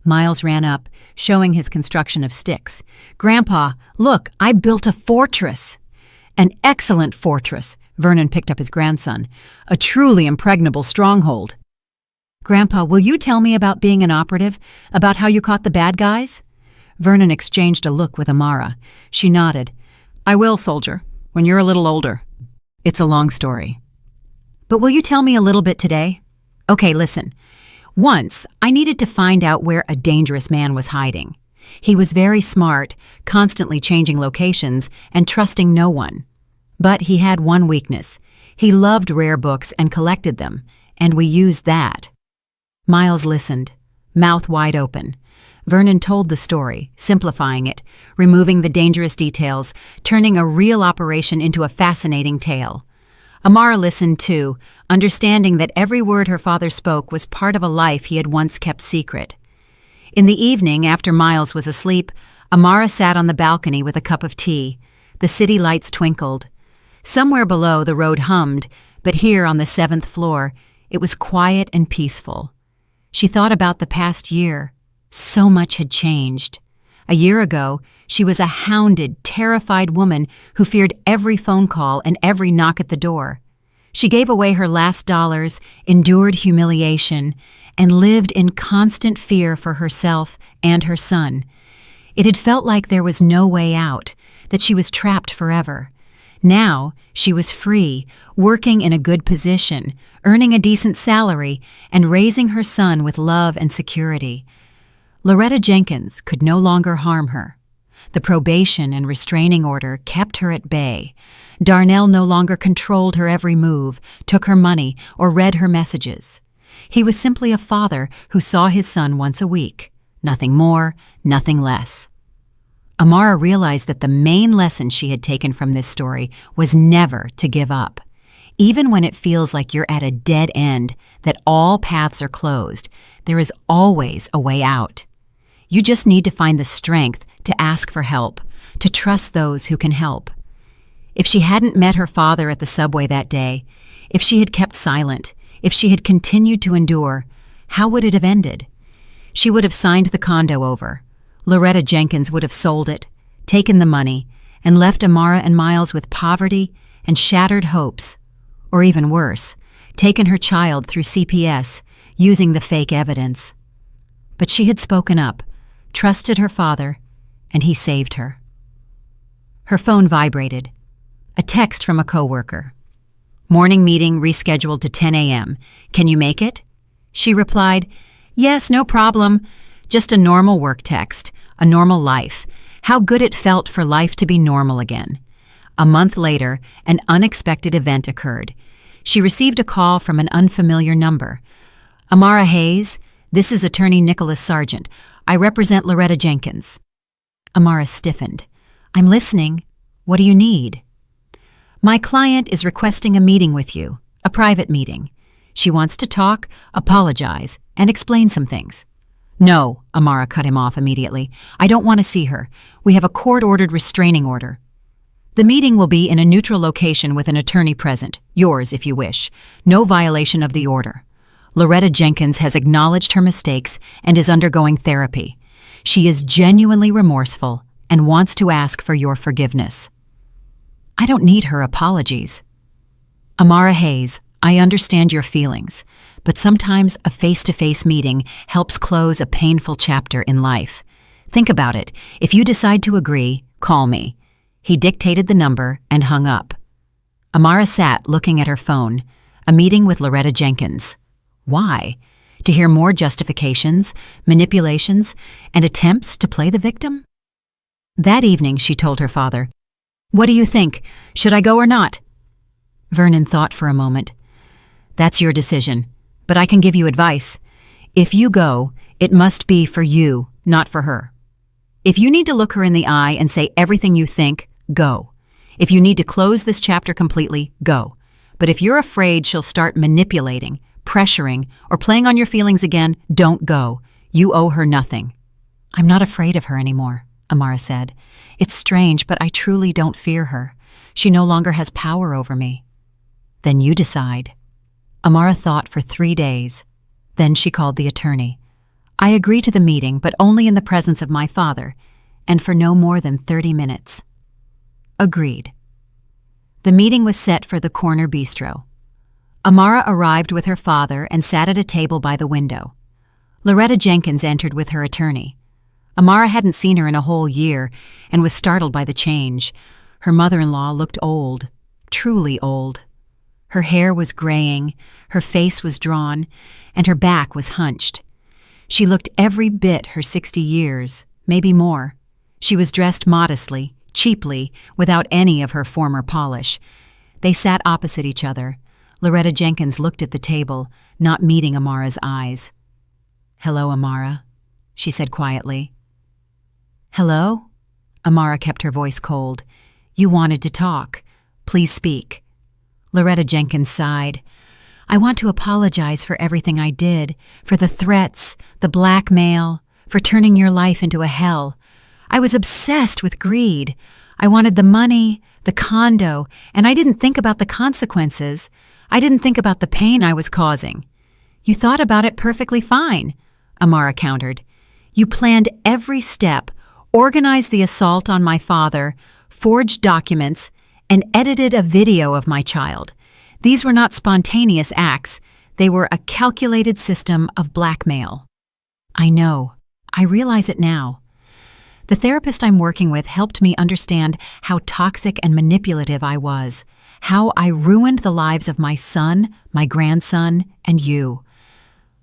A: Miles ran up, showing his construction of sticks. Grandpa, look, I built a fortress. An excellent fortress, Vernon picked up his grandson. A truly impregnable stronghold. Grandpa, will you tell me about being an operative? About how you caught the bad guys? Vernon exchanged a look with Amara. She nodded. I will, soldier, when you're a little older. It's a long story. But will you tell me a little bit today? Okay, listen. Once, I needed to find out where a dangerous man was hiding. He was very smart, constantly changing locations, and trusting no one. But he had one weakness. He loved rare books and collected them, and we used that. Miles listened, mouth wide open. Vernon told the story, simplifying it, removing the dangerous details, turning a real operation into a fascinating tale. Amara listened too, understanding that every word her father spoke was part of a life he had once kept secret. In the evening, after Miles was asleep, Amara sat on the balcony with a cup of tea. The city lights twinkled. Somewhere below, the road hummed, but here on the 7th floor, it was quiet and peaceful. She thought about the past year, So much had changed. A year ago, she was a hounded, terrified woman who feared every phone call and every knock at the door. She gave away her last dollars, endured humiliation, and lived in constant fear for herself and her son. It had felt like there was no way out, that she was trapped forever. Now, she was free, working in a good position, earning a decent salary, and raising her son with love and security. Loretta Jenkins could no longer harm her. The probation and restraining order kept her at bay. Darnell no longer controlled her every move, took her money, or read her messages. He was simply a father who saw his son once a week. Nothing more, nothing less. Amara realized that the main lesson she had taken from this story was never to give up. Even when it feels like you're at a dead end, that all paths are closed, there is always a way out. You just need to find the strength to ask for help, to trust those who can help. If she hadn't met her father at the subway that day, if she had kept silent, if she had continued to endure, how would it have ended? She would have signed the condo over. Loretta Jenkins would have sold it, taken the money, and left Amara and Miles with poverty and shattered hopes. Or even worse, taken her child through CPS, using the fake evidence. But she had spoken up, trusted her father, and he saved her. Her phone vibrated. A text from a coworker. "Morning meeting rescheduled to 10 a.m. Can you make it?" She replied, "Yes, no problem. Just a normal work text, a normal life. How good it felt for life to be normal again." A month later, an unexpected event occurred. She received a call from an unfamiliar number. "Amara Hayes, this is attorney Nicholas Sargent. I represent Loretta Jenkins." Amara stiffened. "I'm listening. What do you need?" "My client is requesting a meeting with you, a private meeting. She wants to talk, apologize, and explain some things." "No," Amara cut him off immediately. "I don't want to see her. We have a court-ordered restraining order." "The meeting will be in a neutral location with an attorney present, yours if you wish. No violation of the order. Loretta Jenkins has acknowledged her mistakes and is undergoing therapy. She is genuinely remorseful and wants to ask for your forgiveness." "I don't need her apologies." "Amara Hayes, I understand your feelings, but sometimes a face-to-face meeting helps close a painful chapter in life. Think about it. If you decide to agree, call me." He dictated the number and hung up. Amara sat looking at her phone. A meeting with Loretta Jenkins. Why? To hear more justifications, manipulations, and attempts to play the victim? That evening she told her father, "What do you think? Should I go or not?" Vernon thought for a moment. "That's your decision, but I can give you advice. If you go, it must be for you, not for her. If you need to look her in the eye and say everything you think, go. If you need to close this chapter completely, go. But if you're afraid she'll start manipulating, pressuring, or playing on your feelings again, don't go. You owe her nothing." "I'm not afraid of her anymore," Amara said. "It's strange, but I truly don't fear her. She no longer has power over me." "Then you decide." Amara thought for 3 days. Then she called the attorney. "I agree to the meeting, but only in the presence of my father, and for no more than 30 minutes." Agreed. The meeting was set for the corner bistro. Amara arrived with her father and sat at a table by the window. Loretta Jenkins entered with her attorney. Amara hadn't seen her in a whole year and was startled by the change. Her mother-in-law looked old, truly old. Her hair was graying, her face was drawn, and her back was hunched. She looked every bit her 60 years, maybe more. She was dressed modestly, cheaply, without any of her former polish. They sat opposite each other. Loretta Jenkins looked at the table, not meeting Amara's eyes. "Hello, Amara," she said quietly. "Hello?" Amara kept her voice cold. "You wanted to talk. Please speak." Loretta Jenkins sighed. "I want to apologize for everything I did, for the threats, the blackmail, for turning your life into a hell. I was obsessed with greed. I wanted the money, the condo, and I didn't think about the consequences. I didn't think about the pain I was causing." "You thought about it perfectly fine," Amara countered. You planned every step, organized the assault on my father, forged documents, and edited a video of my child. These were not spontaneous acts. They were a calculated system of blackmail. I know. I realize it now. The therapist I'm working with helped me understand how toxic and manipulative I was, how I ruined the lives of my son, my grandson, and you.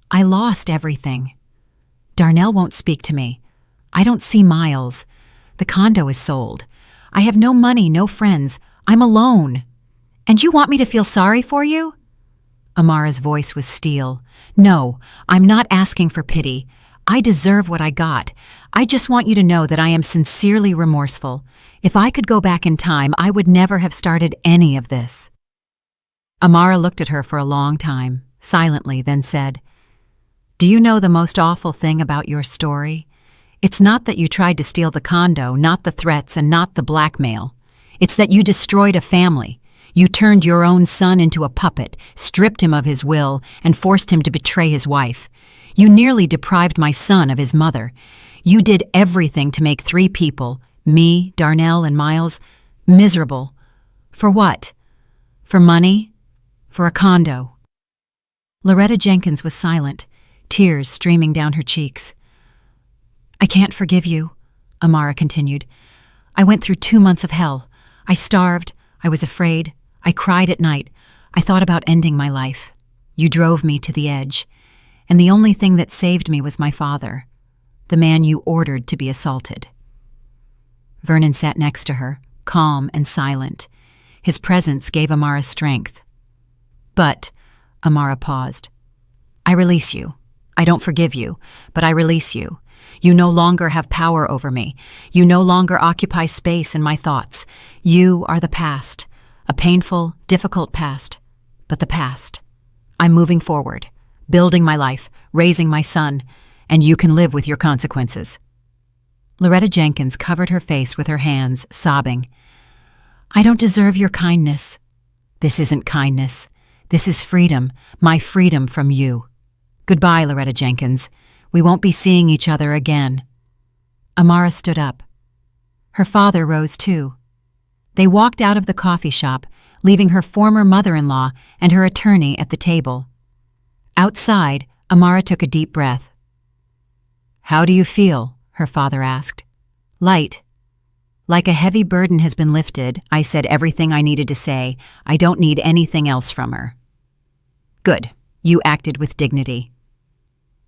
A: I lost everything. Darnell won't speak to me. I don't see Miles. The condo is sold. I have no money, no friends. I'm alone. And you want me to feel sorry for you? Amara's voice was steel. No, I'm not asking for pity. I deserve what I got. I just want you to know that I am sincerely remorseful. If I could go back in time, I would never have started any of this. Amara looked at her for a long time, silently, then said, "Do you know the most awful thing about your story? It's not that you tried to steal the condo, not the threats, and not the blackmail. It's that you destroyed a family. You turned your own son into a puppet, stripped him of his will, and forced him to betray his wife. You nearly deprived my son of his mother. You did everything to make 3 people, me, Darnell, and Miles, miserable. For what? For money? For a condo?" Loretta Jenkins was silent, tears streaming down her cheeks. "I can't forgive you," Amara continued. "I went through 2 months of hell. I starved. I was afraid. I cried at night. I thought about ending my life. You drove me to the edge. And the only thing that saved me was my father, the man you ordered to be assaulted." Vernon sat next to her, calm and silent. His presence gave Amara strength. "But," Amara paused, "I release you. I don't forgive you, but I release you. You no longer have power over me. You no longer occupy space in my thoughts. You are the past, a painful, difficult past, but the past. I'm moving forward, building my life, raising my son, and you can live with your consequences." Loretta Jenkins covered her face with her hands, sobbing. "I don't deserve your kindness." "This isn't kindness. This is freedom, my freedom from you. Goodbye, Loretta Jenkins. We won't be seeing each other again." Amara stood up. Her father rose too. They walked out of the coffee shop, leaving her former mother-in-law and her attorney at the table. Outside, Amara took a deep breath. "How do you feel?" her father asked. "Light. Like a heavy burden has been lifted. I said everything I needed to say. I don't need anything else from her." "Good. You acted with dignity."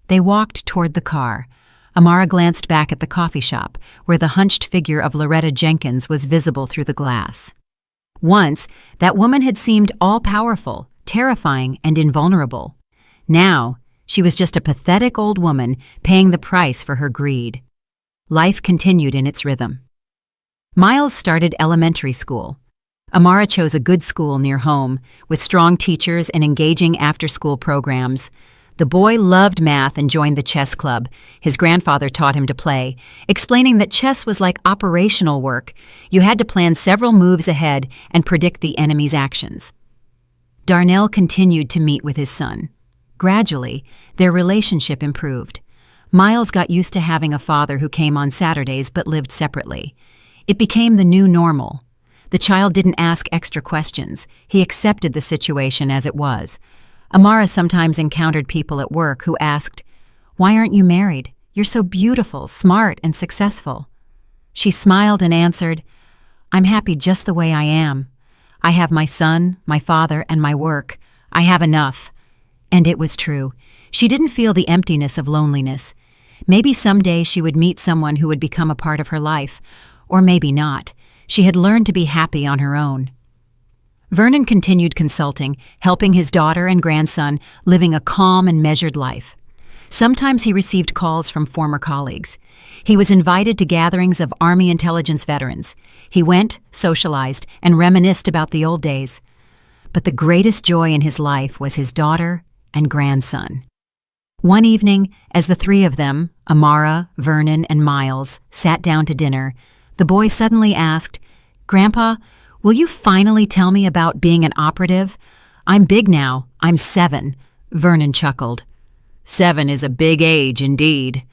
A: They walked toward the car. Amara glanced back at the coffee shop, where the hunched figure of Loretta Jenkins was visible through the glass. Once, that woman had seemed all-powerful, terrifying, and invulnerable. Now, she was just a pathetic old woman paying the price for her greed. Life continued in its rhythm. Miles started elementary school. Amara chose a good school near home, with strong teachers and engaging after-school programs. The boy loved math and joined the chess club. His grandfather taught him to play, explaining that chess was like operational work. You had to plan several moves ahead and predict the enemy's actions. Darnell continued to meet with his son. Gradually, their relationship improved. Miles got used to having a father who came on Saturdays but lived separately. It became the new normal. The child didn't ask extra questions. He accepted the situation as it was. Amara sometimes encountered people at work who asked, "Why aren't you married? You're so beautiful, smart, and successful." She smiled and answered, "I'm happy just the way I am. I have my son, my father, and my work. I have enough." And it was true. She didn't feel the emptiness of loneliness. Maybe someday she would meet someone who would become a part of her life, or maybe not. She had learned to be happy on her own. Vernon continued consulting, helping his daughter and grandson, living a calm and measured life. Sometimes he received calls from former colleagues. He was invited to gatherings of Army intelligence veterans. He went, socialized, and reminisced about the old days. But the greatest joy in his life was his daughter and grandson. One evening, as the 3 of them, Amara, Vernon, and Miles, sat down to dinner, the boy suddenly asked, "Grandpa, will you finally tell me about being an operative? I'm big now. I'm 7. Vernon chuckled. 7 is a big age indeed.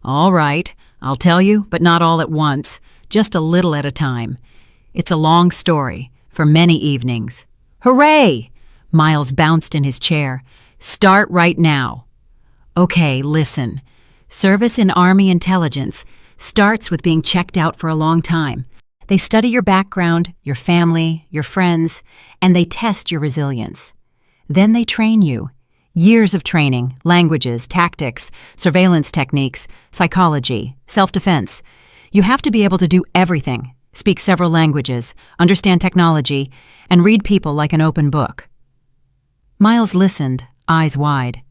A: All right, I'll tell you, but not all at once, just a little at a time. It's a long story, for many evenings. Hooray! Miles bounced in his chair. Start right now. Okay, listen. Service in Army intelligence starts with being checked out for a long time. They study your background, your family, your friends, and they test your resilience. Then they train you. Years of training, languages, tactics, surveillance techniques, psychology, self-defense. You have to be able to do everything, speak several languages, understand technology, and read people like an open book. Miles listened, eyes wide.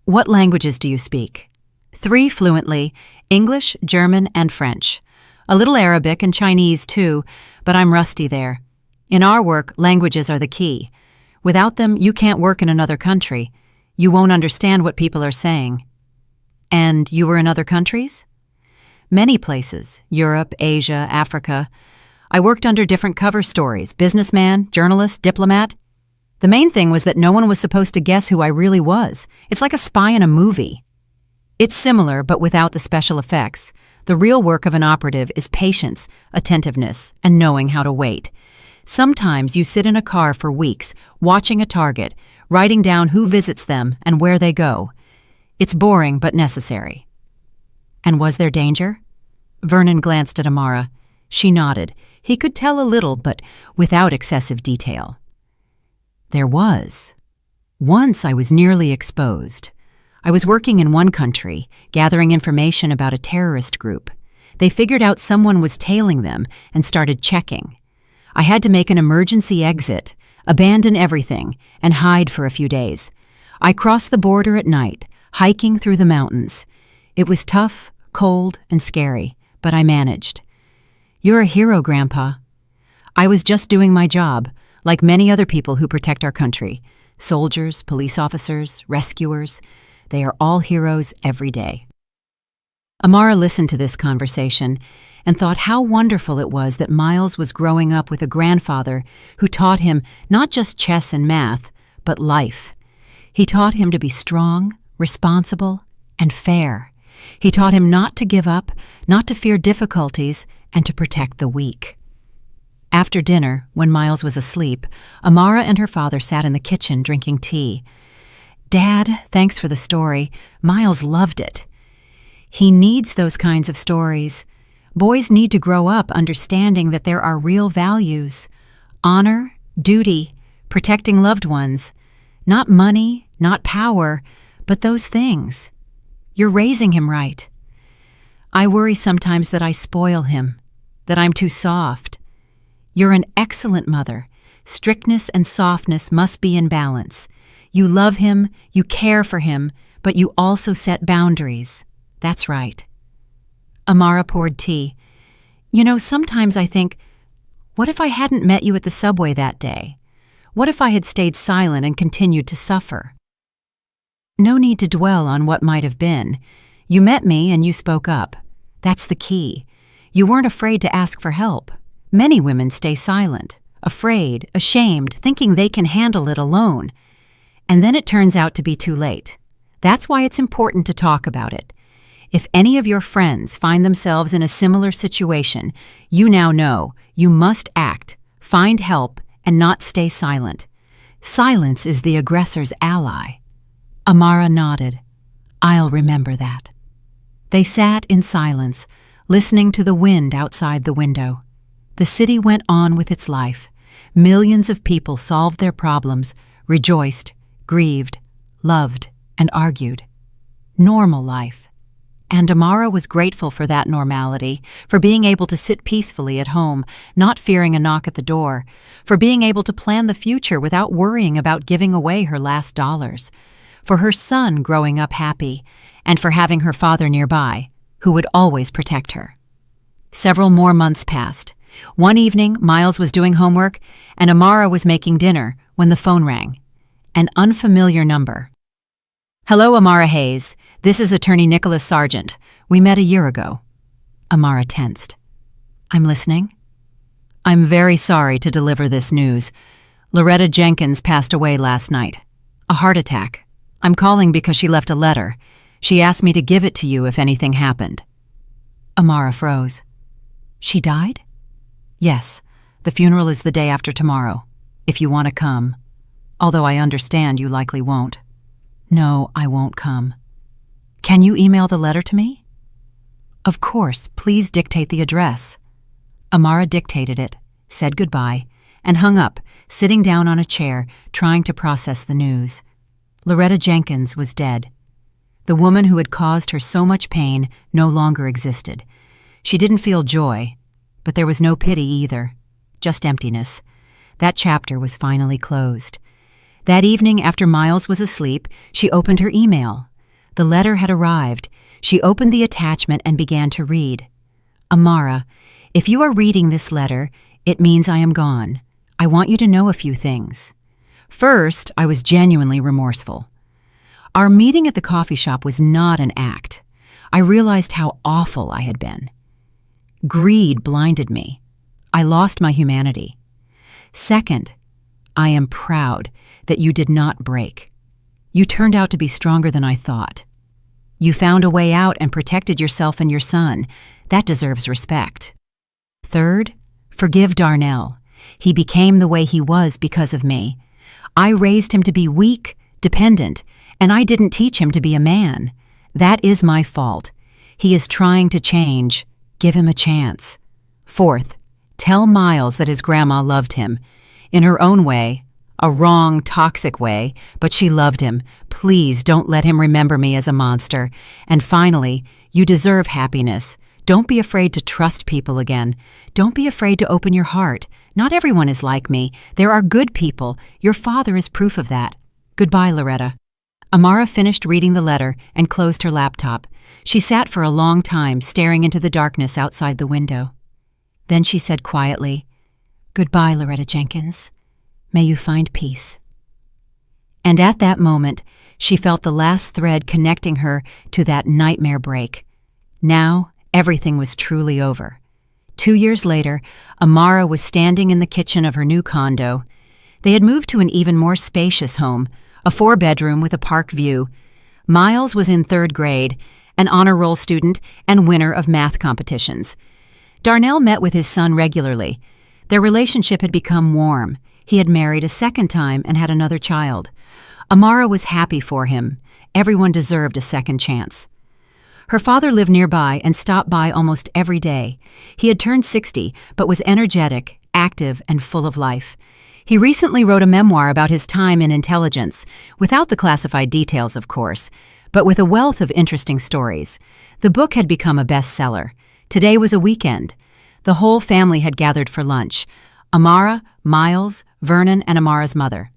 A: What languages do you speak? 3 fluently, English, German, and French. A little Arabic and Chinese too, but I'm rusty there. In our work, languages are the key. Without them, you can't work in another country. You won't understand what people are saying. And you were in other countries? Many places, Europe, Asia, Africa. I worked under different cover stories, businessman, journalist, diplomat. The main thing was that no one was supposed to guess who I really was. It's like a spy in a movie. It's similar, but without the special effects. The real work of an operative is patience, attentiveness, and knowing how to wait. Sometimes you sit in a car for weeks, watching a target, writing down who visits them and where they go. It's boring but necessary. And was there danger? Vernon glanced at Amara. She nodded. He could tell a little, but without excessive detail. There was. Once I was nearly exposed. I was working in one country, gathering information about a terrorist group. They figured out someone was tailing them and started checking. I had to make an emergency exit, abandon everything, and hide for a few days. I crossed the border at night, hiking through the mountains. It was tough, cold, and scary, but I managed. You're a hero, Grandpa. I was just doing my job, like many other people who protect our country. Soldiers, police officers, rescuers. They are all heroes every day. Amara listened to this conversation and thought how wonderful it was that Miles was growing up with a grandfather who taught him not just chess and math, but life. He taught him to be strong, responsible, and fair. He taught him not to give up, not to fear difficulties, and to protect the weak. After dinner, when Miles was asleep, Amara and her father sat in the kitchen drinking tea. Dad, thanks for the story. Miles loved it. He needs those kinds of stories. Boys need to grow up understanding that there are real values. Honor, duty, protecting loved ones. Not money, not power, but those things. You're raising him right. I worry sometimes that I spoil him, that I'm too soft. You're an excellent mother. Strictness and softness must be in balance. You love him, you care for him, but you also set boundaries. That's right. Amara poured tea. You know, sometimes I think, what if I hadn't met you at the subway that day? What if I had stayed silent and continued to suffer? No need to dwell on what might have been. You met me and you spoke up. That's the key. You weren't afraid to ask for help. Many women stay silent, afraid, ashamed, thinking they can handle it alone. And then it turns out to be too late. That's why it's important to talk about it. If any of your friends find themselves in a similar situation, you now know you must act, find help, and not stay silent. Silence is the aggressor's ally. Amara nodded. I'll remember that. They sat in silence, listening to the wind outside the window. The city went on with its life. Millions of people solved their problems, rejoiced, grieved, loved, and argued. Normal life. And Amara was grateful for that normality, for being able to sit peacefully at home, not fearing a knock at the door, for being able to plan the future without worrying about giving away her last dollars, for her son growing up happy, and for having her father nearby, who would always protect her. Several more months passed. One evening, Miles was doing homework, and Amara was making dinner when the phone rang. An unfamiliar number. Hello, Amara Hayes. This is Attorney Nicholas Sargent. We met a year ago. Amara tensed. I'm listening. I'm very sorry to deliver this news. Loretta Jenkins passed away last night. A heart attack. I'm calling because she left a letter. She asked me to give it to you if anything happened." Amara froze. "She died?" "Yes. The funeral is the day after tomorrow, if you want to come. Although I understand you likely won't." "No, I won't come." "Can you email the letter to me?" "Of course. Please dictate the address." Amara dictated it, said goodbye, and hung up, sitting down on a chair, trying to process the news. Loretta Jenkins was dead. The woman who had caused her so much pain no longer existed. She didn't feel joy, but there was no pity either, just emptiness. That chapter was finally closed. That evening, after Miles was asleep, she opened her email. The letter had arrived. She opened the attachment and began to read. "Amara, if you are reading this letter, it means I am gone. I want you to know a few things. First, I was genuinely remorseful. Our meeting at the coffee shop was not an act. I realized how awful I had been. Greed blinded me. I lost my humanity. Second, I am proud that you did not break. You turned out to be stronger than I thought. You found a way out and protected yourself and your son. That deserves respect. Third, forgive Darnell. He became the way he was because of me. I raised him to be weak, dependent, and I didn't teach him to be a man. That is my fault. He is trying to change. Give him a chance. Fourth, tell Miles that his grandma loved him. In her own way, a wrong, toxic way, but she loved him. Please don't let him remember me as a monster. And finally, you deserve happiness. Don't be afraid to trust people again. Don't be afraid to open your heart. Not everyone is like me. There are good people. Your father is proof of that. Goodbye, Loretta." Amara finished reading the letter and closed her laptop. She sat for a long time, staring into the darkness outside the window. Then she said quietly, "Goodbye, Loretta Jenkins. May you find peace." And at that moment, she felt the last thread connecting her to that nightmare break. Now, everything was truly over. 2 years later, Amara was standing in the kitchen of her new condo. They had moved to an even more spacious home, a 4-bedroom with a park view. Miles was in 3rd grade, an honor roll student and winner of math competitions. Darnell met with his son regularly. Their relationship had become warm. He had married a 2nd time and had another child. Amara was happy for him. Everyone deserved a second chance. Her father lived nearby and stopped by almost every day. He had turned 60, but was energetic, active, and full of life. He recently wrote a memoir about his time in intelligence, without the classified details, of course, but with a wealth of interesting stories. The book had become a bestseller. Today was a weekend. The whole family had gathered for lunch. Amara, Miles, Vernon, and Amara's mother.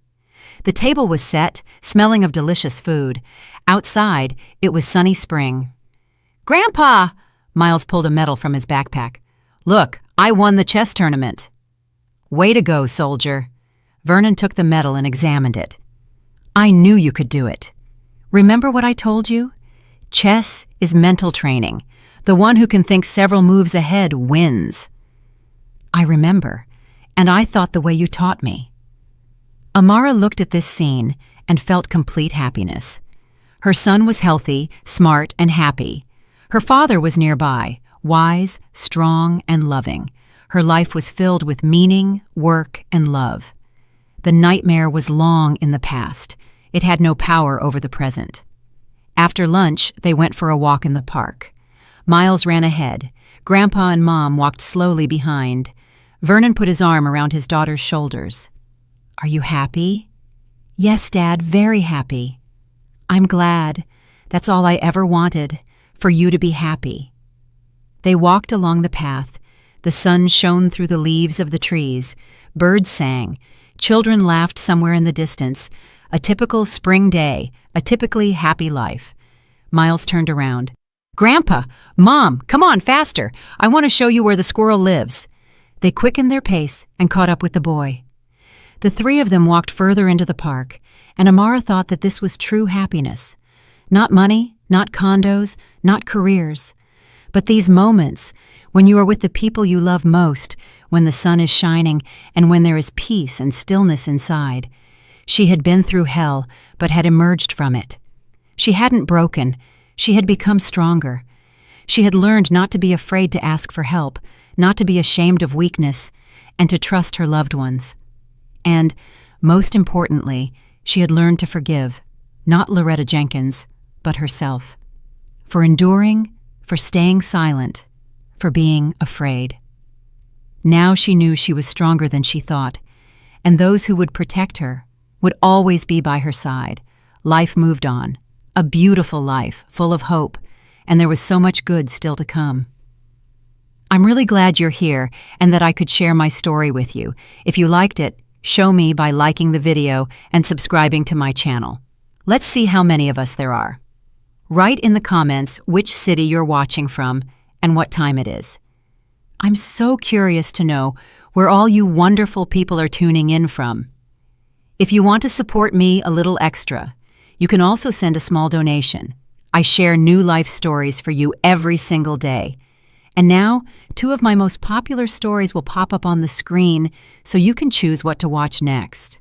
A: The table was set, smelling of delicious food. Outside, it was sunny spring. "Grandpa!" Miles pulled a medal from his backpack. "Look, I won the chess tournament." "Way to go, soldier." Vernon took the medal and examined it. "I knew you could do it. Remember what I told you? Chess is mental training. The one who can think several moves ahead wins." "I remember, and I thought the way you taught me." Amara looked at this scene and felt complete happiness. Her son was healthy, smart, and happy. Her father was nearby, wise, strong, and loving. Her life was filled with meaning, work, and love. The nightmare was long in the past. It had no power over the present. After lunch, they went for a walk in the park. Miles ran ahead. Grandpa and Mom walked slowly behind. Vernon put his arm around his daughter's shoulders. "Are you happy?" "Yes, Dad, very happy." "I'm glad. That's all I ever wanted, for you to be happy." They walked along the path. The sun shone through the leaves of the trees. Birds sang. Children laughed somewhere in the distance. A typical spring day, a typically happy life. Miles turned around. "Grandpa! Mom! Come on, faster! I want to show you where the squirrel lives." They quickened their pace and caught up with the boy. The 3 of them walked further into the park, and Amara thought that this was true happiness. Not money, not condos, not careers, but these moments when you are with the people you love most, when the sun is shining, and when there is peace and stillness inside. She had been through hell, but had emerged from it. She hadn't broken. She had become stronger. She had learned not to be afraid to ask for help, not to be ashamed of weakness, and to trust her loved ones. And, most importantly, she had learned to forgive, not Loretta Jenkins, but herself. For enduring, for staying silent, for being afraid. Now she knew she was stronger than she thought, and those who would protect her would always be by her side. Life moved on, a beautiful life, full of hope, and there was so much good still to come. I'm really glad you're here and that I could share my story with you. If you liked it, show me by liking the video and subscribing to my channel. Let's see how many of us there are. Write in the comments which city you're watching from and what time it is. I'm so curious to know where all you wonderful people are tuning in from. If you want to support me a little extra, you can also send a small donation. I share new life stories for you every single day. And now, 2 of my most popular stories will pop up on the screen so you can choose what to watch next.